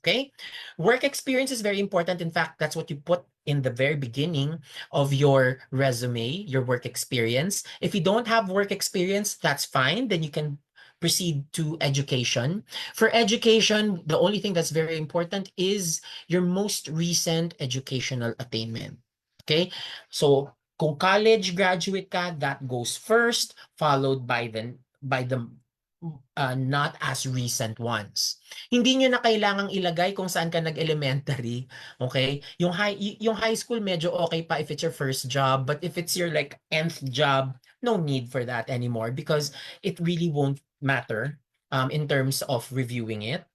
Okay? Work experience is very important. In fact, that's what you put in the very beginning of your resume, your work experience. If you don't have work experience, that's fine. Then you can proceed to education. For education, the only thing that's very important is your most recent educational attainment. Okay? So, kung college graduate ka, that goes first, followed by the not as recent ones. Hindi nyo na kailangang ilagay kung saan ka nag-elementary, okay? Yung high school medyo okay pa if it's your first job, but if it's your like nth job, no need for that anymore because it really won't matter in terms of reviewing it.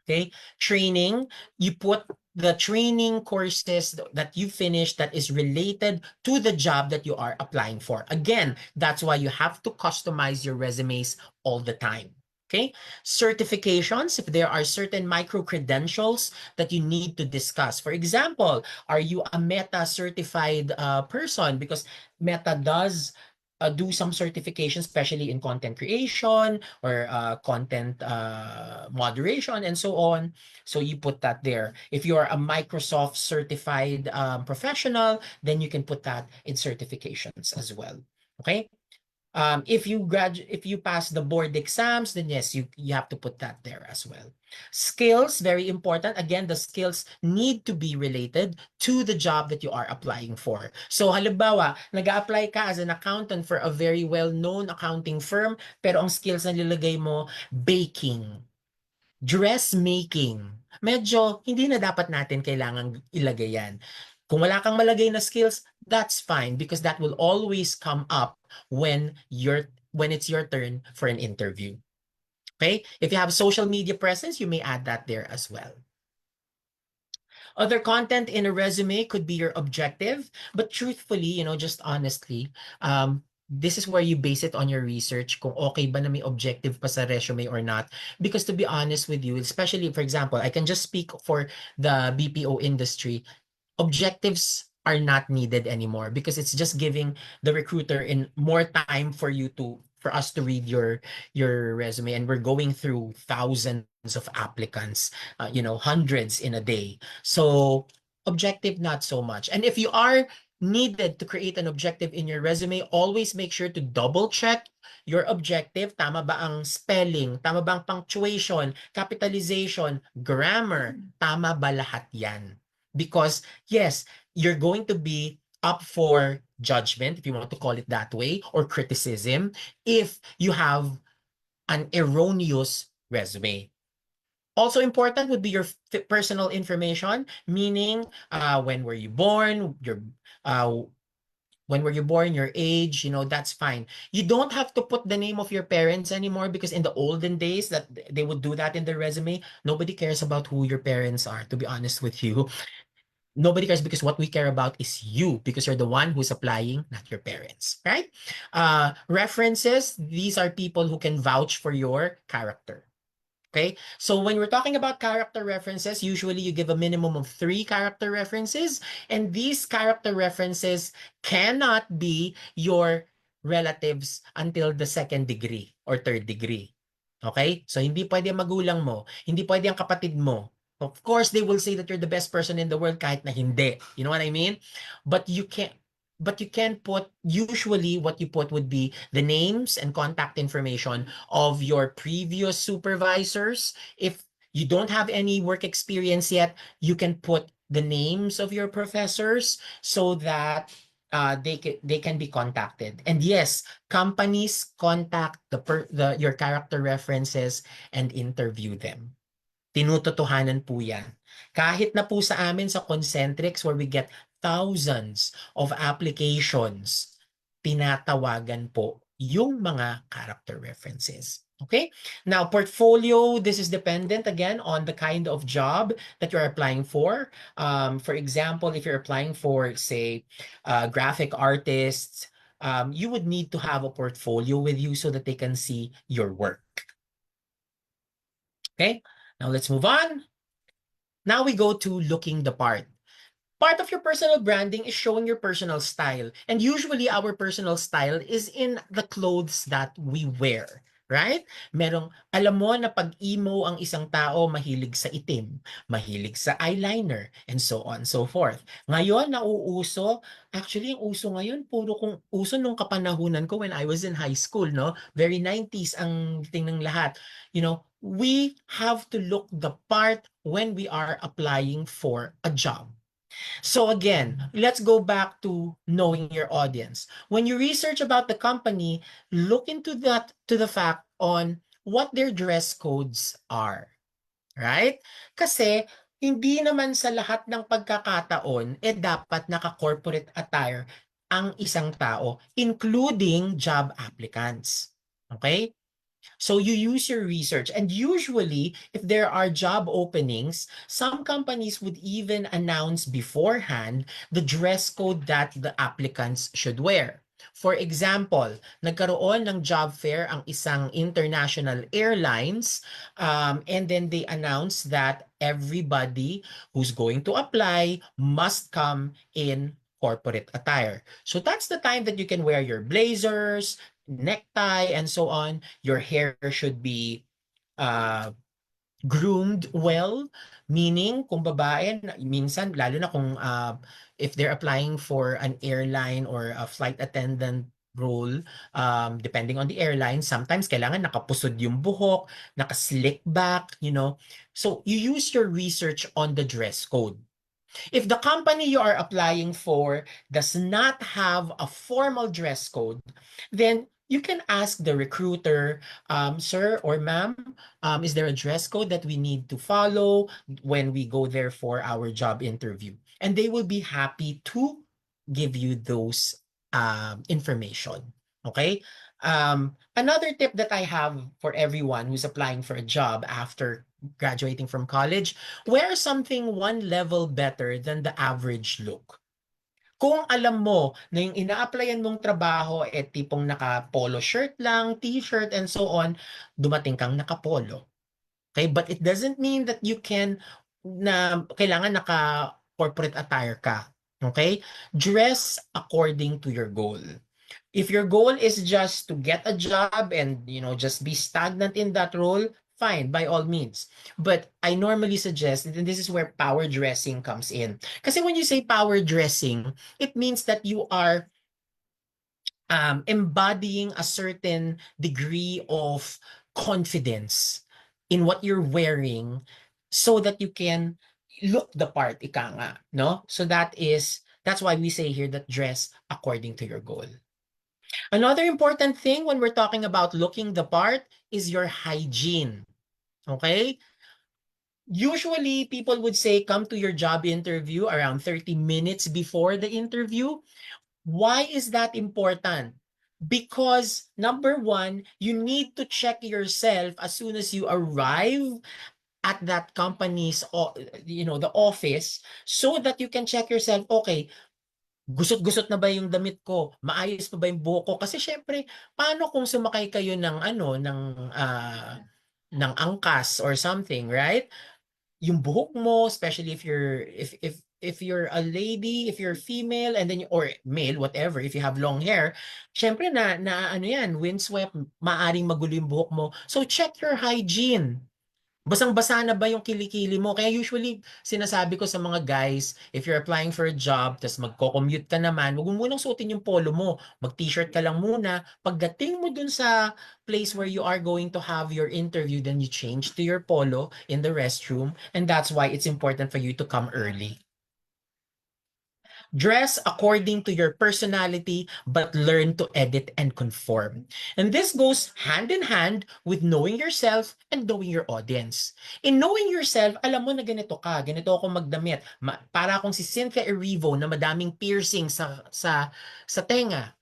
Okay? Training, you put the training courses that you finished that is related to the job that you are applying for. Again, that's why you have to customize your resumes all the time. Okay? Certifications, if there are certain micro-credentials that you need to discuss. For example, are you a Meta certified person? Because Meta does do some certification, especially in content creation or content moderation and so on. So you put that there. If you are a Microsoft certified professional, then you can put that in certifications as well. Okay. If you pass the board exams, then yes, you have to put that there as well. Skills, very important. Again, the skills need to be related to the job that you are applying for. So halimbawa, nag-a-apply ka as an accountant for a very well-known accounting firm, pero ang skills na nilagay mo, baking, dressmaking. Medyo hindi na dapat natin kailangan ilagay yan. Kung wala kang malagay na skills, that's fine because that will always come up when it's your turn for an interview. Okay? If you have social media presence, you may add that there as well. Other content in a resume could be your objective, but truthfully, just honestly, this is where you base it on your research kung okay ba na may objective pa sa resume or not. Because to be honest with you, especially, for example, I can just speak for the BPO industry, objectives are not needed anymore because it's just giving the recruiter in more time for us to read your resume, and we're going through thousands of applicants, hundreds in a day. So objective, not so much. And if you are needed to create an objective in your resume, always make sure to double check your objective. Tama ba ang spelling? Tama ba ang punctuation, capitalization, grammar? Tama ba lahat yan? Because yes, you're going to be up for judgment, if you want to call it that way, or criticism, if you have an erroneous resume. Also important would be your personal information, meaning when were you born, your age, that's fine. You don't have to put the name of your parents anymore, because in the olden days that they would do that in their resume. Nobody cares about who your parents are, to be honest with you. Nobody cares, because what we care about is you, because you're the one who's applying, not your parents, right? References, these are people who can vouch for your character. Okay, so when we're talking about character references, usually you give a minimum of 3 character references, and these character references cannot be your relatives until the 2nd degree or 3rd degree. Okay, so hindi pwede ang magulang mo, hindi pwede ang kapatid mo. Of course, they will say that you're the best person in the world kahit na hindi. You know what I mean? But you can put, usually what you put would be the names and contact information of your previous supervisors. If you don't have any work experience yet, you can put the names of your professors so that they can be contacted. And yes, companies contact your character references and interview them. Tinutotohanan po yan. Kahit na po sa amin sa Concentrix, where we get thousands of applications, tinatawagan po yung mga character references. Okay? Now, portfolio, this is dependent again on the kind of job that you're applying for. For example, if you're applying for, say, graphic artists, you would need to have a portfolio with you so that they can see your work. Okay? Now let's move on. Now we go to looking the part. Part of your personal branding is showing your personal style. And usually our personal style is in the clothes that we wear. Right? Alam mo na pag emo ang isang tao, mahilig sa itim, mahilig sa eyeliner, and so on, so forth. Ngayon, actually, yung uso ngayon, uso nung kapanahunan ko when I was in high school, no? Very 90s ang tingnan lahat. We have to look the part when we are applying for a job. So again, let's go back to knowing your audience. When you research about the company, look into the fact on what their dress codes are. Right? Kasi hindi naman sa lahat ng pagkakataon dapat naka-corporate attire ang isang tao, including job applicants. Okay? So you use your research, and usually if there are job openings, some companies would even announce beforehand the dress code that the applicants should wear. For example, nagkaroon ng job fair ang isang international airlines, and then they announced that everybody who's going to apply must come in corporate attire. So that's the time that you can wear your blazers, necktie, and so on. Your hair should be groomed well, meaning kung babae, minsan, lalo na kung if they're applying for an airline or a flight attendant role, depending on the airline, sometimes kailangan nakapusod yung buhok, naka-slick back, So you use your research on the dress code. If the company you are applying for does not have a formal dress code, then you can ask the recruiter, sir or ma'am, is there a dress code that we need to follow when we go there for our job interview? And they will be happy to give you those information. Okay? Another tip that I have for everyone who's applying for a job after graduating from college, wear something one level better than the average look. Kung alam mo na yung ina-applyan mong trabaho tipong naka-polo shirt lang, t-shirt, and so on, dumating kang naka-polo. Okay? But it doesn't mean that you kailangan naka-corporate attire ka. Okay? Dress according to your goal. If your goal is just to get a job and just be stagnant in that role, fine, by all means. But I normally suggest, and this is where power dressing comes in. Kasi when you say power dressing, it means that you are embodying a certain degree of confidence in what you're wearing so that you can look the part, ika nga, no? So that's why we say here that dress according to your goal. Another important thing when we're talking about looking the part is your hygiene. Okay? Usually, people would say come to your job interview around 30 minutes before the interview. Why is that important? Because number one, you need to check yourself as soon as you arrive at that company's, the office, so that you can check yourself, okay, gusot-gusot na ba yung damit ko? Maayos pa ba yung buhok ko? Kasi syempre, paano kung sumakay kayo ng angkas or something, right? Yung buhok mo, especially if you're a lady, if you're female, and then or male, whatever, if you have long hair, syempre na ano yan, windswept, maaring magulo yung buhok mo. So check your hygiene. Basang-basa na ba yung kilikili mo? Kaya usually, sinasabi ko sa mga guys, if you're applying for a job, tas magko-commute ka naman, huwag mo munang suotin yung polo mo. Mag-t-shirt ka lang muna. Pagdating mo dun sa place where you are going to have your interview, then you change to your polo in the restroom. And that's why it's important for you to come early. Dress according to your personality, but learn to edit and conform. And this goes hand in hand with knowing yourself and knowing your audience. In knowing yourself, alam mo na ganito ka, ganito ako magdamit. Para akong si Cynthia Erivo na madaming piercing sa tenga.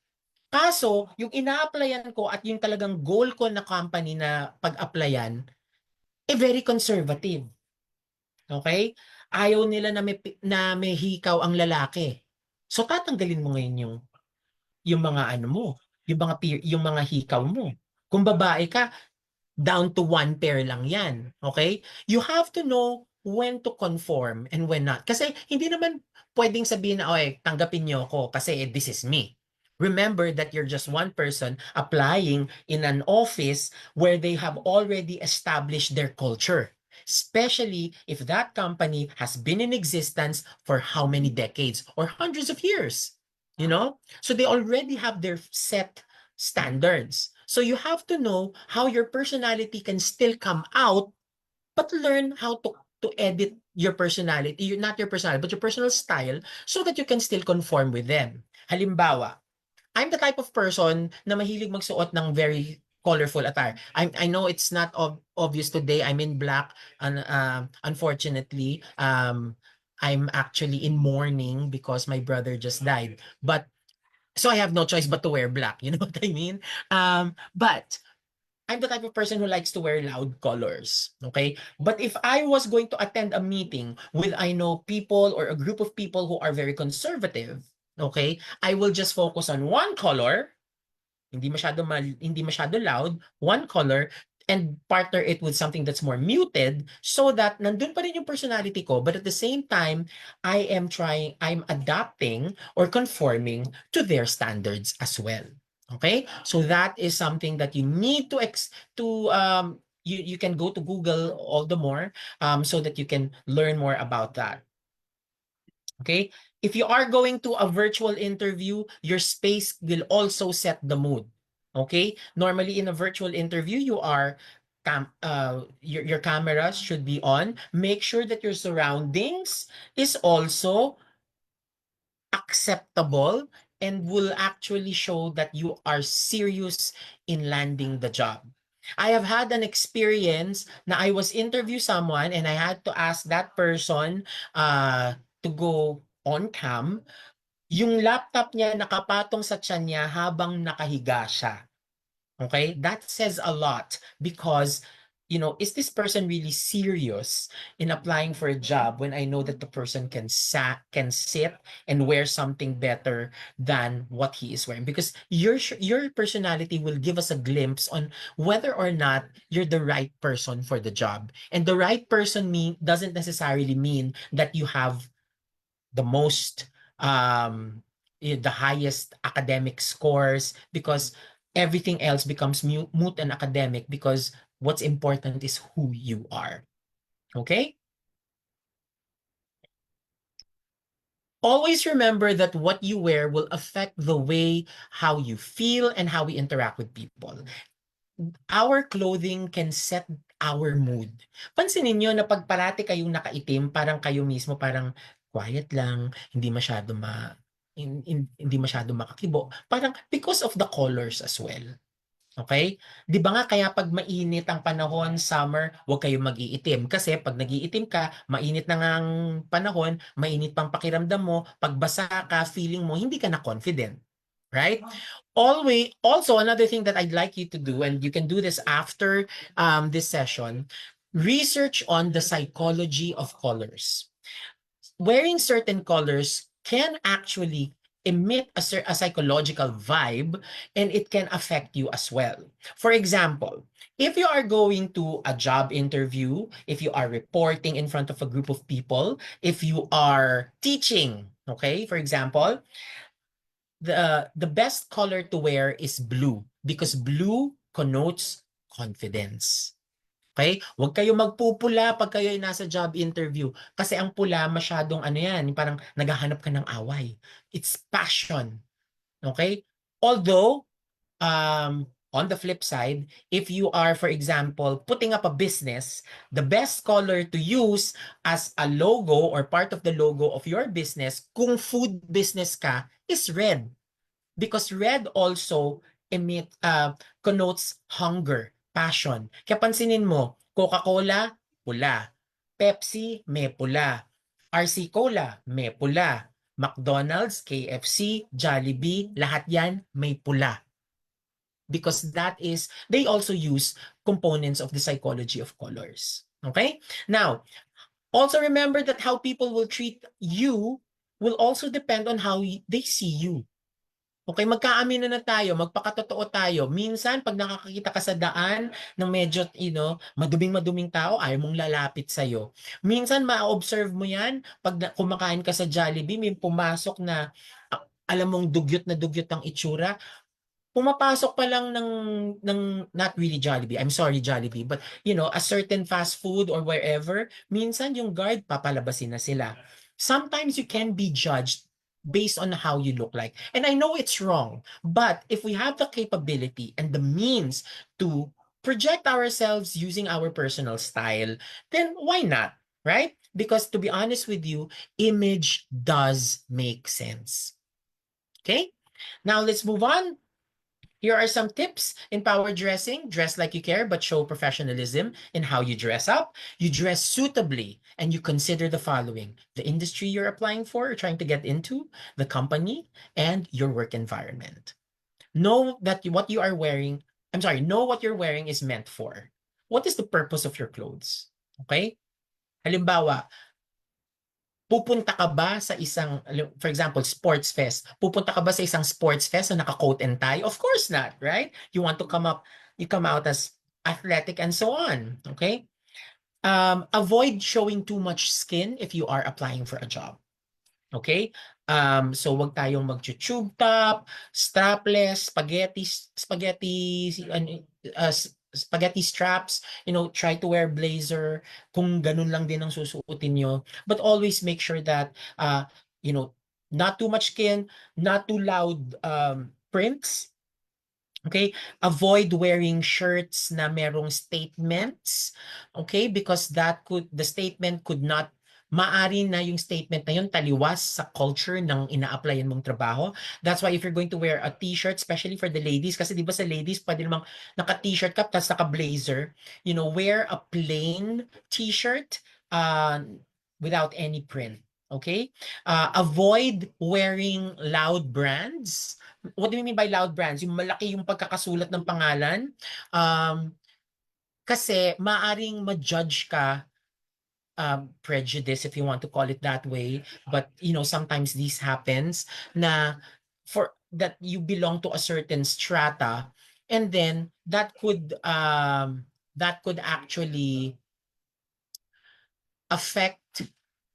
Kaso, yung ina-applyan ko at yung talagang goal ko na company na pag-applyan, very conservative. Okay? Ayaw nila na may hikaw ang lalaki. So tatanggalin mo ngayon yung mga ano mo, yung mga hikaw mo. Kung babae ka, down to 1 pair lang 'yan, okay? You have to know when to conform and when not. Kasi hindi naman pwedeng sabihin na, "Oy, tanggapin niyo ako kasi this is me." Remember that you're just one person applying in an office where they have already established their culture. Especially if that company has been in existence for how many decades or hundreds of years, So they already have their set standards. So you have to know how your personality can still come out, but learn how to edit your personality, not your personality, but your personal style, so that you can still conform with them. Halimbawa, I'm the type of person na mahilig magsuot ng very colorful attire. I know it's not obvious today. I'm in black, and unfortunately, I'm actually in mourning because my brother just died. But so I have no choice but to wear black. You know what I mean? But I'm the type of person who likes to wear loud colors. Okay? But if I was going to attend a meeting with, I know, people or a group of people who are very conservative, okay, I will just focus on one color. Hindi masyado loud, one color, and partner it with something that's more muted so that nandun pa rin yung personality ko, but at the same time, I'm adapting or conforming to their standards as well. Okay? So that is something that you need you can go to Google all the more so that you can learn more about that. Okay? If you are going to a virtual interview, your space will also set the mood. Okay? Normally in a virtual interview, your cameras should be on. Make sure that your surroundings is also acceptable and will actually show that you are serious in landing the job. I have had an experience na I was interview someone and I had to ask that person to go on cam, yung laptop niya nakapatong sa tiyan niya habang nakahiga siya. Okay? That says a lot because, is this person really serious in applying for a job when I know that the person can sit and wear something better than what he is wearing? Because your personality will give us a glimpse on whether or not you're the right person for the job. And the right person doesn't necessarily mean that you have the most the highest academic scores, because everything else becomes moot and academic because What's important is who you are. Okay? Always remember that what you wear will affect the way how you feel and how we interact with people. Our clothing can set our mood. Pansinin niyo na pag parati kayong nakaitim, parang kayo mismo parang quiet lang, hindi masyado makakibo. Parang because of the colors as well. Okay? 'Di ba nga kaya pag mainit ang panahon, summer, huwag kayong mag-iitim. Kasi pag nag-iitim ka, mainit na nga ang panahon, mainit pang pakiramdam mo, pag basa ka, feeling mo, hindi ka na confident. Right? Always, also another thing that I'd like you to do, and you can do this after this session, research on the psychology of colors. Wearing certain colors can actually emit a psychological vibe, and it can affect you as well. For example, if you are going to a job interview, if you are reporting in front of a group of people, if you are teaching, okay, for example, the best color to wear is blue because blue connotes confidence. Okay? Huwag kayo magpupula pag kayo ay nasa job interview. Kasi ang pula masyadong ano yan, parang naghahanap ka ng away. It's passion. Okay? Although, on the flip side, if you are, for example, putting up a business, the best color to use as a logo or part of the logo of your business, kung food business ka, is red. Because red also connotes hunger, passion. Kaya pansinin mo, Coca-Cola, pula. Pepsi, may pula. RC Cola, may pula. McDonald's, KFC, Jollibee, lahat yan may pula. Because they also use components of the psychology of colors. Okay? Now, also remember that how people will treat you will also depend on how they see you. Okay, magkaamino na tayo, magpakatotoo tayo. Minsan, pag nakakakita ka sa daan ng medyo, maduming-maduming tao, ayaw mong lalapit sa'yo. Minsan, ma-observe mo yan, pag kumakain ka sa Jollibee, may pumasok na, alam mong dugyot na dugyot ang itsura, pumapasok pa lang ng not really Jollibee, I'm sorry Jollibee, but a certain fast food or wherever, minsan yung guard papalabasin na sila. Sometimes you can be judged based on how you look like. And I know it's wrong, but if we have the capability and the means to project ourselves using our personal style, then why not, right? Because to be honest with you, image does make sense. Okay? Now let's move on. Here are some tips in power dressing. Dress like you care, but show professionalism in how you dress up. You dress suitably, and you consider the following: the industry you're applying for or trying to get into, the company, and your work environment. Know that what you are wearing, know what you're wearing is meant for. What is the purpose of your clothes? Okay? Halimbawa, pupunta ka ba sa isang, for example, sports fest? Pupunta ka ba sa isang sports fest na naka-coat and tie? Of course not, right? You want to come out as athletic and so on, okay? Avoid showing too much skin if you are applying for a job. Okay? So wag tayong mag-tube top, strapless, spaghetti straps, try to wear blazer kung ganun lang din ang susuotin nyo. But always make sure that, not too much skin, not too loud prints. Okay? Avoid wearing shirts na merong statements. Okay? Because the statement could not, maari na yung statement na yun taliwas sa culture ng ina-applyan mong trabaho. That's why if you're going to wear a t-shirt, especially for the ladies, kasi di ba sa ladies, pwede namang naka-t-shirt ka, tapos naka-blazer, wear a plain t-shirt without any print. Okay? Avoid wearing loud brands. What do you mean by loud brands? Yung malaki yung pagkakasulat ng pangalan. Kasi maaring ma-judge ka, prejudice, if you want to call it that way, but sometimes this happens na for that you belong to a certain strata, and then that could actually affect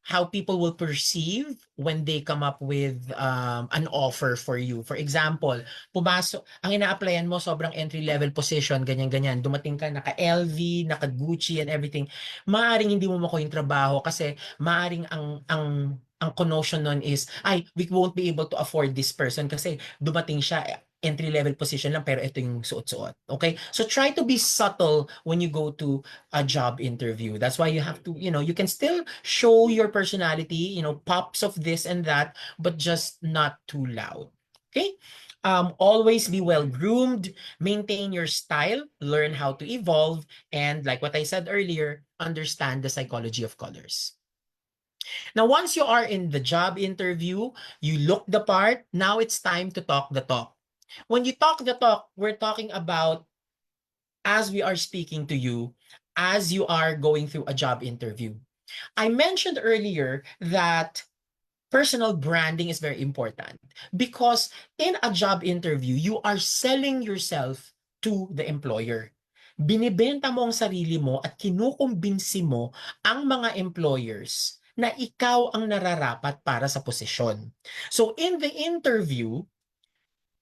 how people will perceive when they come up with an offer for you. For example, pumasok, ang ina-applyan mo sobrang entry-level position, ganyan-ganyan. Dumating ka, naka-LV, naka-Gucci and everything. Maaring hindi mo makuha yung trabaho kasi maaring ang connotation nun is, ay, we won't be able to afford this person kasi dumating siya, entry-level position lang pero ito yung suot-suot. Okay? So try to be subtle when you go to a job interview. That's why you have to, you can still show your personality, pops of this and that, but just not too loud. Okay? Always be well groomed, maintain your style, learn how to evolve, and like what I said earlier, understand the psychology of colors. Now, once you are in the job interview, you look the part, now it's time to talk the talk. When you talk the talk, we're talking about as we are speaking to you, as you are going through a job interview. I mentioned earlier that personal branding is very important because in a job interview, you are selling yourself to the employer. Binibenta mo ang sarili mo at kinukumbinsi mo ang mga employers na ikaw ang nararapat para sa posisyon. So in the interview,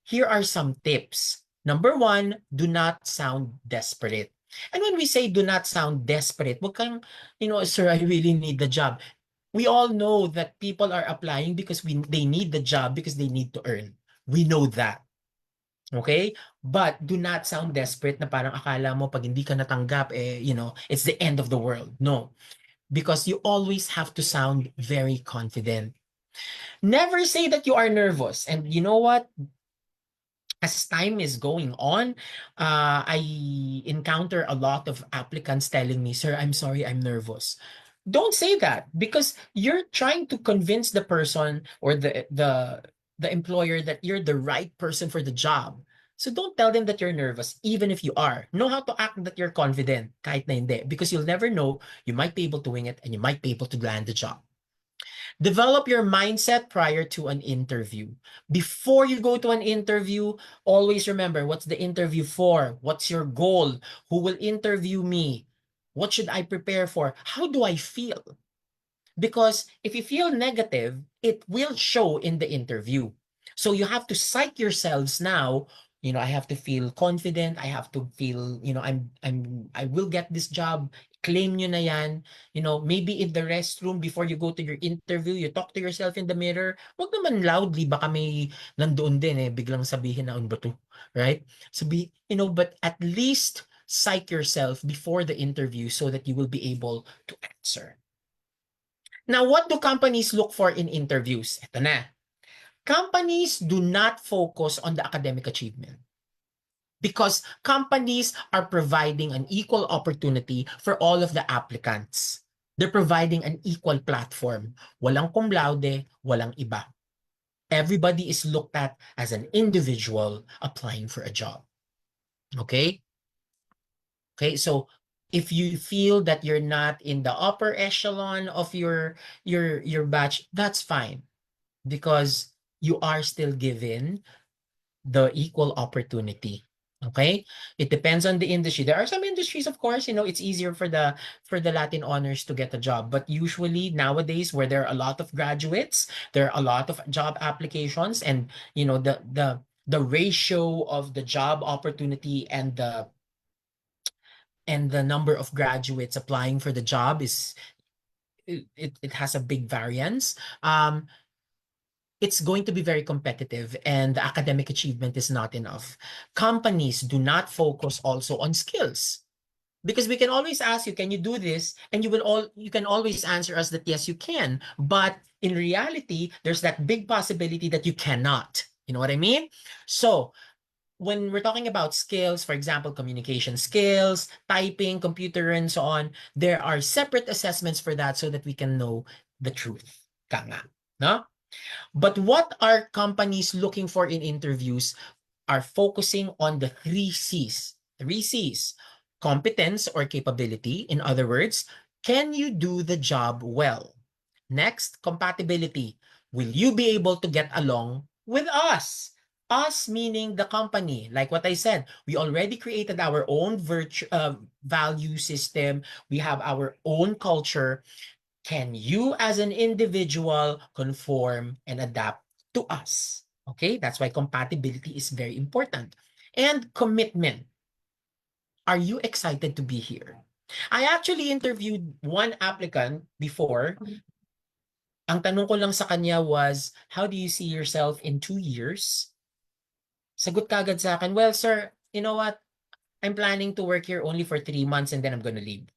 here are some tips. Number 1, do not sound desperate. And when we say do not sound desperate, wag kang, sir, I really need the job. We all know that people are applying because they need the job because they need to earn. We know that. Okay? But do not sound desperate na parang akala mo pag hindi ka natanggap, it's the end of the world. No. Because you always have to sound very confident. Never say that you are nervous. And you know what? As time is going on, I encounter a lot of applicants telling me, sir, I'm sorry, I'm nervous. Don't say that because you're trying to convince the person or the employer that you're the right person for the job. So don't tell them that you're nervous, even if you are. Know how to act that you're confident, kahit na hindi, because you'll never know. You might be able to wing it and you might be able to land the job. Develop your mindset prior to an interview. Before you go to an interview, always remember what's the interview for? What's your goal? Who will interview me? What should I prepare for? How do I feel? Because if you feel negative, it will show in the interview. So you have to psych yourselves now. I have to feel confident. I have to feel, I will get this job. Claim nyo na yan. Maybe in the restroom before you go to your interview, you talk to yourself in the mirror. Wag naman loudly, baka may nandoon din biglang sabihin na ba to, right? But at least psych yourself before the interview so that you will be able to answer. Now, what do companies look for in interviews? Ito na. Companies do not focus on the academic achievement because companies are providing an equal opportunity for all of the applicants. They're providing an equal platform. Walang cum laude, walang iba. Everybody is looked at as an individual applying for a job. Okay? Okay, so if you feel that you're not in the upper echelon of your batch, that's fine because you are still given the equal opportunity. Okay? It depends on the industry. There are some industries, of course, it's easier for the Latin honors to get a job. But usually nowadays where there are a lot of graduates, there are a lot of job applications and the ratio of the job opportunity and the number of graduates applying for the job is it has a big variance. It's going to be very competitive and the academic achievement is not enough. Companies do not focus also on skills because we can always ask you, can you do this? And you can always answer us that yes, you can. But in reality, there's that big possibility that you cannot. You know what I mean? So when we're talking about skills, for example, communication skills, typing, computer, and so on, there are separate assessments for that so that we can know the truth. Ka nga, no? But what are companies looking for in interviews are focusing on the 3 C's. 3 C's. Competence or capability. In other words, can you do the job well? Next, compatibility. Will you be able to get along with us? Us meaning the company. Like what I said, we already created our own value system. We have our own culture. can you as an individual conform and adapt to us? Okay, that's why compatibility is very important. And commitment. Are you excited to be here? I actually interviewed one applicant before. Ang tanong ko lang sa kanya was, how do you see yourself in 2 years? Sagot kagad sa akin, well, sir, you know what? I'm planning to work here only for 3 months and then I'm gonna leave.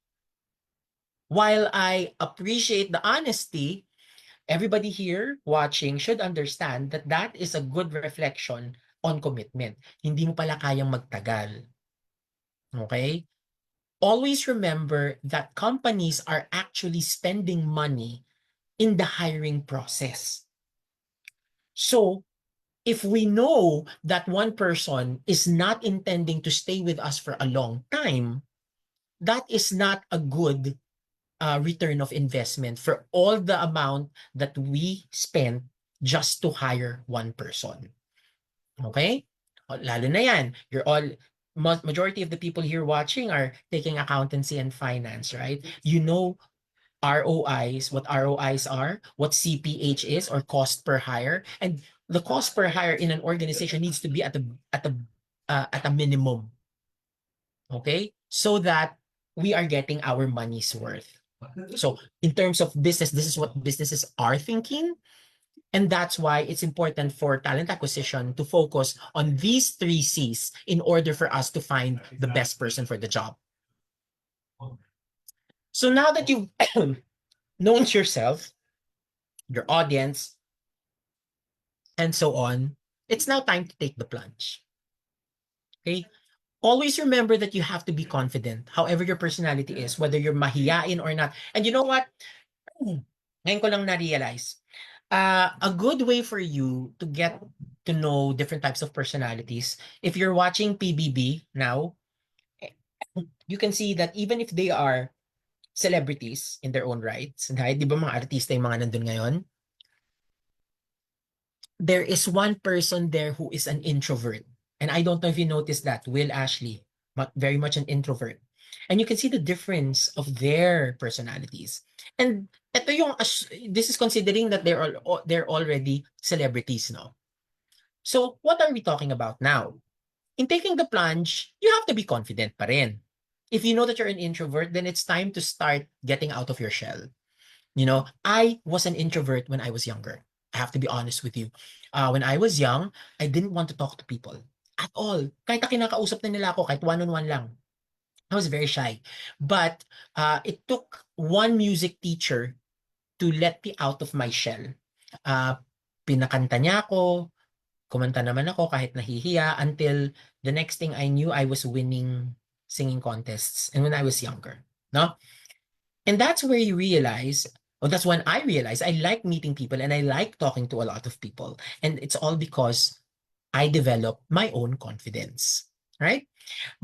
While I appreciate the honesty, everybody here watching should understand that that is a good reflection on commitment. Hindi mo pala kayang magtagal. Okay? Always remember that companies are actually spending money in the hiring process. So, if we know that one person is not intending to stay with us for a long time, that is not a good return of investment for all the amount that we spent just to hire one person. Okay? Lalo na yan. Majority of the people here watching are taking accountancy and finance, right? You know ROIs, what ROIs are, what CPH is, or cost per hire, and the cost per hire in an organization needs to be at a minimum, okay, so that we are getting our money's worth. So in terms of business, this is what businesses are thinking, and that's why it's important for talent acquisition to focus on these 3 C's in order for us to find the best person for the job. So now that you've known yourself, your audience, and so on, it's now time to take the plunge. Okay? Always remember that you have to be confident, however your personality is, whether you're mahiyain or not. And you know what? Ngayon ko lang na-realize, a good way for you to get to know different types of personalities, if you're watching PBB now, you can see that even if they are celebrities in their own rights, right? Di ba mga artista yung mga nandun ngayon? There is one person there who is an introvert. And I don't know if you noticed that, Will Ashley, very much an introvert. And you can see the difference of their personalities. And ito yung, this is considering that they're already celebrities, no? So what are we talking about now? In taking the plunge, you have to be confident pa rin. If you know that you're an introvert, then it's time to start getting out of your shell. You know, I was an introvert when I was younger. I have to be honest with you. When I was young, I didn't want to talk to people at all. Kahit na kinakausap na nila ako, kahit one-on-one lang. I was very shy. But it took one music teacher to let me out of my shell. Pinakanta niya ako, kumanta naman ako kahit nahihiya, until the next thing I knew, I was winning singing contests, and when I was younger, no? And that's where you realize, or that's when I realized I like meeting people and I like talking to a lot of people. And it's all because I developed my own confidence, right?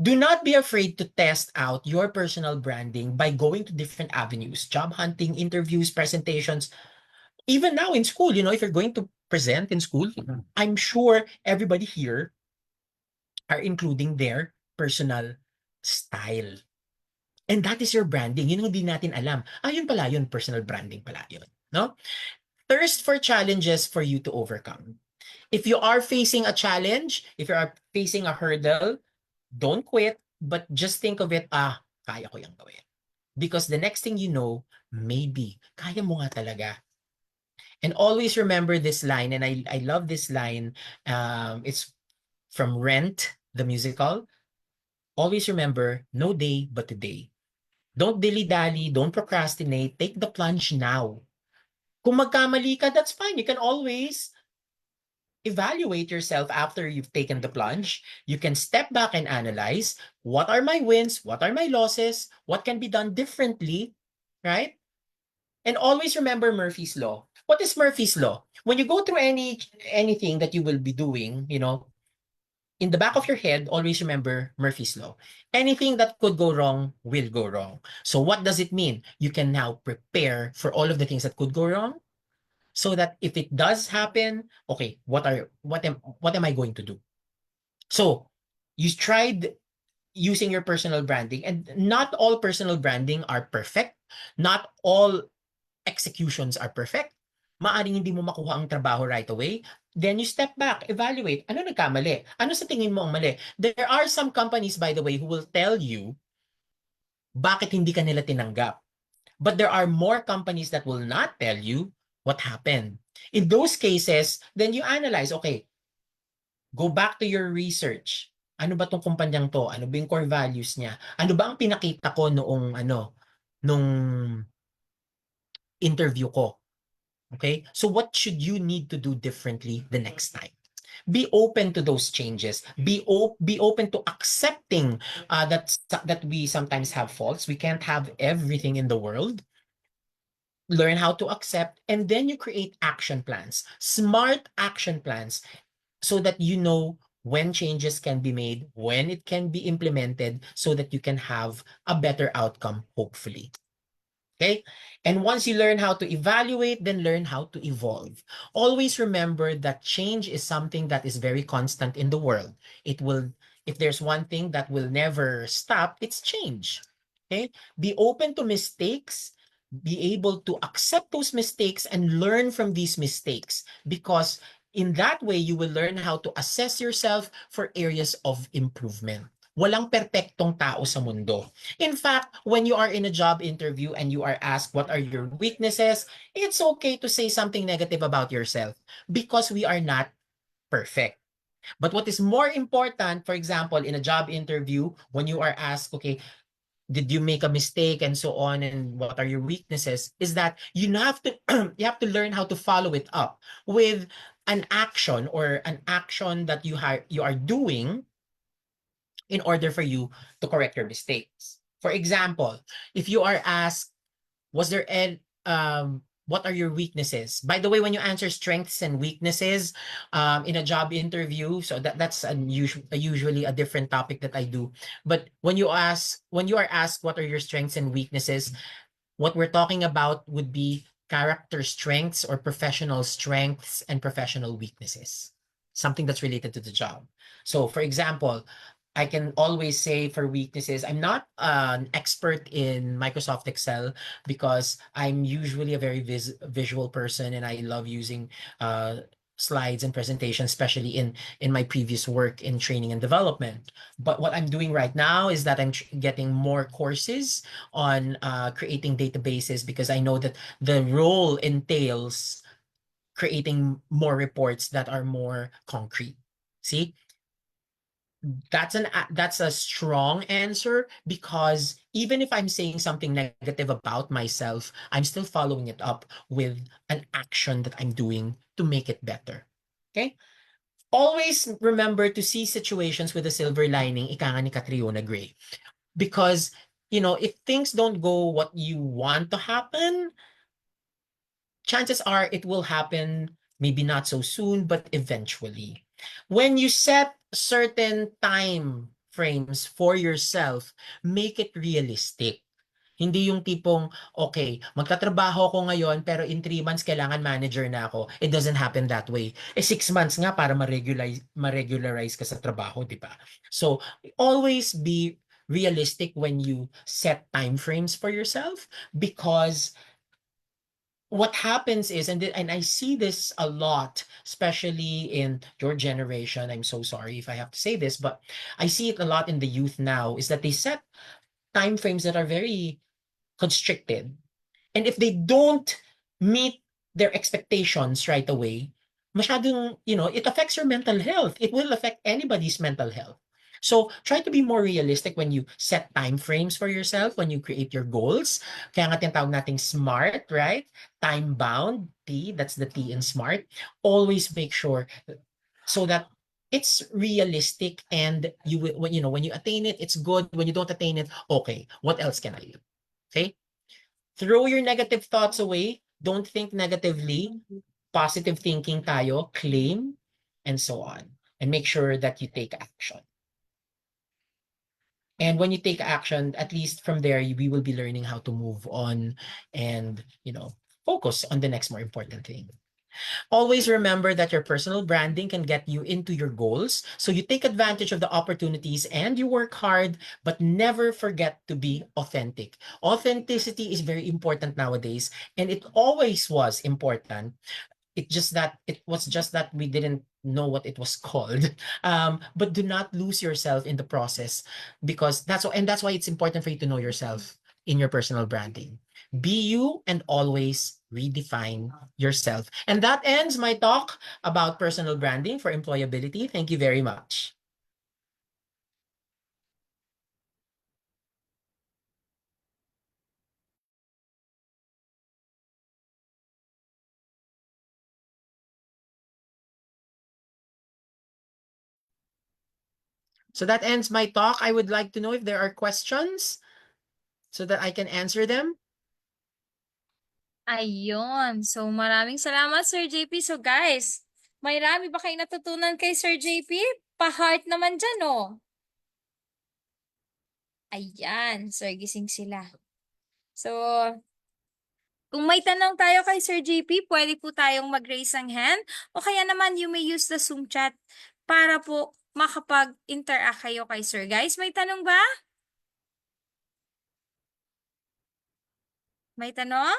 Do not be afraid to test out your personal branding by going to different avenues, job hunting, interviews, presentations. Even now in school, you know, if you're going to present in school, I'm sure everybody here are including their personal style. And that is your branding. Yun yung hindi natin alam. Yun pala yun, personal branding pala yun. No? Thirst for challenges for you to overcome. If you are facing a challenge, if you are facing a hurdle, don't quit, but just think of it, kaya ko yung gawin. Because the next thing you know, maybe, kaya mo nga talaga. And always remember this line, and I love this line. It's from Rent, the musical. Always remember, no day but today. Don't dilly-dally, don't procrastinate, take the plunge now. Kung magkamali ka, that's fine. You can always evaluate yourself after you've taken the plunge. You can step back and analyze, what are my wins, what are my losses, what can be done differently, right? And always remember Murphy's Law. What is Murphy's Law? When you go through anything that you will be doing, you know, in the back of your head, always remember Murphy's Law. Anything that could go wrong will go wrong. So what does it mean? You can now prepare for all of the things that could go wrong, so that if it does happen, okay, what am I going to do? So you tried using your personal branding, and not all personal branding are perfect. Not all executions are perfect. Maaring hindi mo makuha ang trabaho right away. Then you step back, evaluate. Ano nagkamali? Ano sa tingin mo ang mali? There are some companies, by the way, who will tell you bakit hindi ka nila tinanggap. But there are more companies that will not tell you what happened. In those cases, then you analyze, okay, go back to your research. Ano ba tong kumpanyang to? Ano ba yung core values niya? Ano ba ang pinakita ko noong nung interview ko? Okay? So what should you need to do differently the next time? Be open to those changes. Be open to accepting that we sometimes have faults. We can't have everything in the world. Learn how to accept, and then you create action plans, smart action plans, so that you know when changes can be made, when it can be implemented, so that you can have a better outcome, hopefully. Okay? And once you learn how to evaluate, then learn how to evolve. Always remember that change is something that is very constant in the world. It will, if there's one thing that will never stop, it's change. Okay? Be open to mistakes. Be able to accept those mistakes and learn from these mistakes, because in that way, you will learn how to assess yourself for areas of improvement. Walang perpektong tao sa mundo. In fact, when you are in a job interview and you are asked what are your weaknesses, it's okay to say something negative about yourself, because we are not perfect. But what is more important, for example, in a job interview, when you are asked, okay, did you make a mistake and so on, and what are your weaknesses, is that you have to you have to learn how to follow it up with an action, or an action that you are doing in order for you to correct your mistakes. For example, if you are asked, was there what are your weaknesses? By the way, when you answer strengths and weaknesses in a job interview, so that's usually a different topic that I do. But when you are asked what are your strengths and weaknesses, what we're talking about would be character strengths, or professional strengths and professional weaknesses. Something that's related to the job. So, for example, I can always say for weaknesses, I'm not an expert in Microsoft Excel, because I'm usually a very visual person, and I love using slides and presentations, especially in my previous work in training and development. But what I'm doing right now is that I'm getting more courses on creating databases, because I know that the role entails creating more reports that are more concrete. See? That's a strong answer, because even if I'm saying something negative about myself, I'm still following it up with an action that I'm doing to make it better. Okay? Always remember to see situations with a silver lining, ika nga ni Catriona Gray. Because, if things don't go what you want to happen, chances are it will happen, maybe not so soon, but eventually. When you set certain time frames for yourself, make it realistic. Hindi yung tipong, okay, magtatrabaho ako ngayon, pero in 3 months kailangan manager na ako. It doesn't happen that way. 6 months nga para ma-regularize ka sa trabaho, di ba? So, always be realistic when you set time frames for yourself, because what happens is, and I see this a lot, especially in your generation, I'm so sorry if I have to say this, but I see it a lot in the youth now, is that they set time frames that are very constricted. And if they don't meet their expectations right away, masyadong, it affects your mental health. It will affect anybody's mental health. So try to be more realistic when you set time frames for yourself, when you create your goals. Kaya nga tinatawag nating SMART, right? Time bound, T, that's the T in SMART. Always make sure so that it's realistic, and when you attain it, it's good. When you don't attain it, okay, what else can I do? Okay? Throw your negative thoughts away. Don't think negatively. Positive thinking tayo, claim, and so on. And make sure that you take action. And when you take action, at least from there, we will be learning how to move on and, focus on the next more important thing. Always remember that your personal branding can get you into your goals. So you take advantage of the opportunities and you work hard, but never forget to be authentic. Authenticity is very important nowadays, and it always was important. It was just that we didn't know what it was called. But do not lose yourself in the process, because that's why it's important for you to know yourself in your personal branding. Be you and always redefine yourself. And that ends my talk about personal branding for employability. Thank you very much. So that ends my talk. I would like to know if there are questions so that I can answer them. Ayun. So, maraming salamat, Sir JP. So, guys, may rami ba kayo natutunan kay Sir JP? Pa-heart naman dyan, oh. Ayan. Sir, gising sila. So, kung may tanong tayo kay Sir JP, pwede po tayong mag-raise ang hand. O kaya naman, you may use the Zoom chat para po makapag-interact kayo kay Sir. Guys, may tanong ba? May tanong?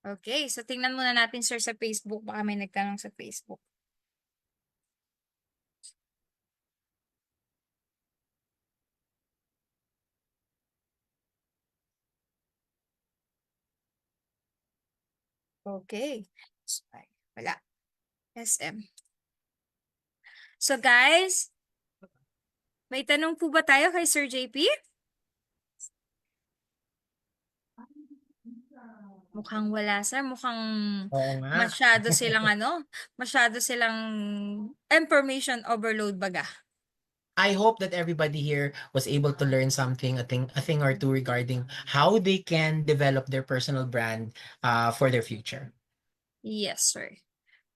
Okay, so tingnan muna natin, Sir, sa Facebook. Baka may nagtanong sa Facebook. Okay. Ay, wala. SM. So, guys, may tanong po ba tayo kay Sir JP? Mukhang wala, sir. Mukhang Oo nga. masyado silang information overload baga. I hope that everybody here was able to learn something, a thing or two regarding how they can develop their personal brand for their future. Yes, sir.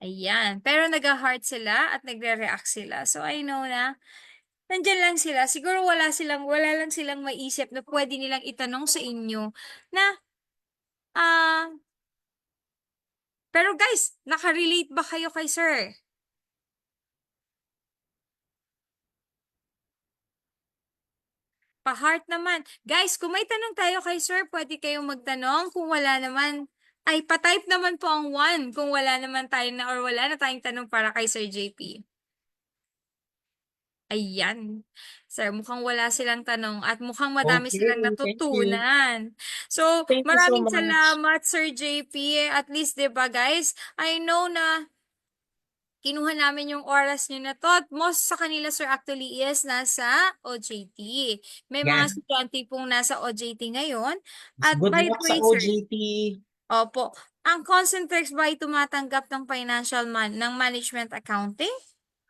Ayan. Pero nag-heart sila at nagre-react sila. So, I know na nandyan lang sila. Siguro wala lang silang maisip na pwede nilang itanong sa inyo na, pero guys, nakarelate ba kayo kay sir? Pa-heart naman. Guys, kung may tanong tayo kay sir, pwede kayong magtanong. Kung wala naman, ay pa-type naman po ang 1 kung wala naman tayo na or wala na tayong tanong para kay Sir JP. Ayan. Sir, mukhang wala silang tanong at mukhang madami Okay, silang thank you. natutunan. So, Thank you so maraming much. salamat, Sir JP. At least, 'di ba, guys? I know na kinuha namin yung oras nyo na to. At most sa kanila, sir, actually is nasa OJT. May mga Yan. estudyante pong nasa OJT ngayon. At Good by the luck way, sa sir, OJT. opo, ang Concentrix ba ay tumatanggap ng ng management accounting?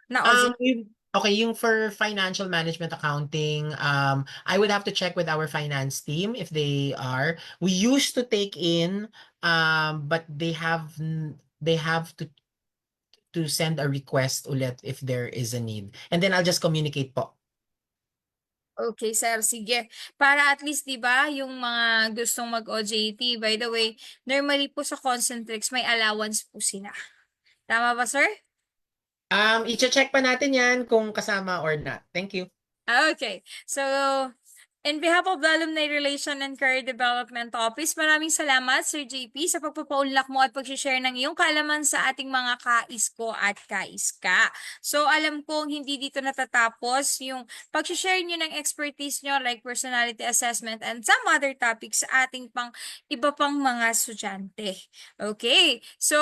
Na OJT? Yung for financial management accounting, I would have to check with our finance team if they are. We used to take in, but they have to send a request ulit if there is a need. And then I'll just communicate po. Okay, sir. Sige. Para at least, di ba, yung mga gustong mag-OJT, by the way, normally po sa Concentrix, may allowance po sila. Tama ba, sir? I-check pa natin yan kung kasama or not. Thank you. Okay. So, in behalf of the Alumni Relation and Career Development Office, maraming salamat, Sir JP, sa pagpapaunlak mo at pag-share ng iyong kaalaman sa ating mga kaisko at kaiska. So, alam kong hindi dito natatapos yung pag-share nyo ng expertise nyo like personality assessment and some other topics sa ating iba pang mga estudyante. Okay. So,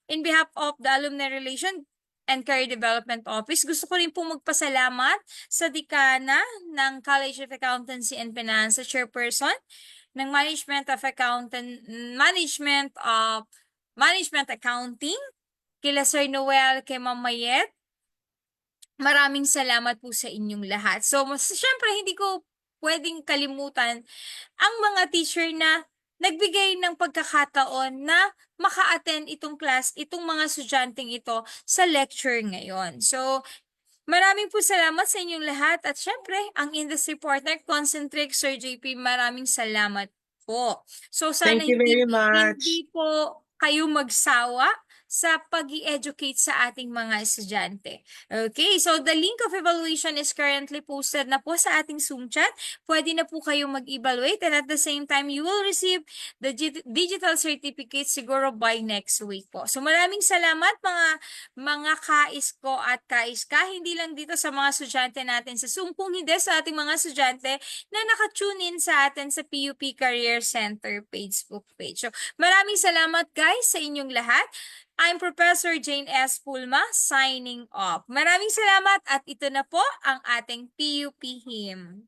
in behalf of the Alumni Relation and Career Development Office, gusto ko rin pong magpasalamat sa Dekana ng College of Accountancy and Finance, Chairperson ng Management Accounting, kila Sir Noel, kay Ma'am Mayet. Maraming salamat po sa inyong lahat. So, syempre, hindi ko pwedeng kalimutan ang mga teacher na nagbigay ng pagkakataon na maka-attend itong mga estudyanteng ito sa lecture ngayon. So, maraming po salamat sa inyong lahat at syempre, ang industry partner, Concentrix, Sir JP, maraming salamat po. So sana Thank you very much. hindi po kayo magsawa sa pag-i-educate sa ating mga estudyante. Okay, so the link of evaluation is currently posted na po sa ating Zoom chat. Pwede na po kayo mag-evaluate and at the same time, you will receive the digital certificate siguro by next week po. So maraming salamat mga kais ko at kaiska, hindi lang dito sa mga estudyante natin sa Zoom, kung hindi sa ating mga estudyante na naka-tune in sa atin sa PUP Career Center Facebook page. So maraming salamat guys sa inyong lahat. I'm Professor Jane S. Pulma, signing off. Maraming salamat at ito na po ang ating PUP hymn.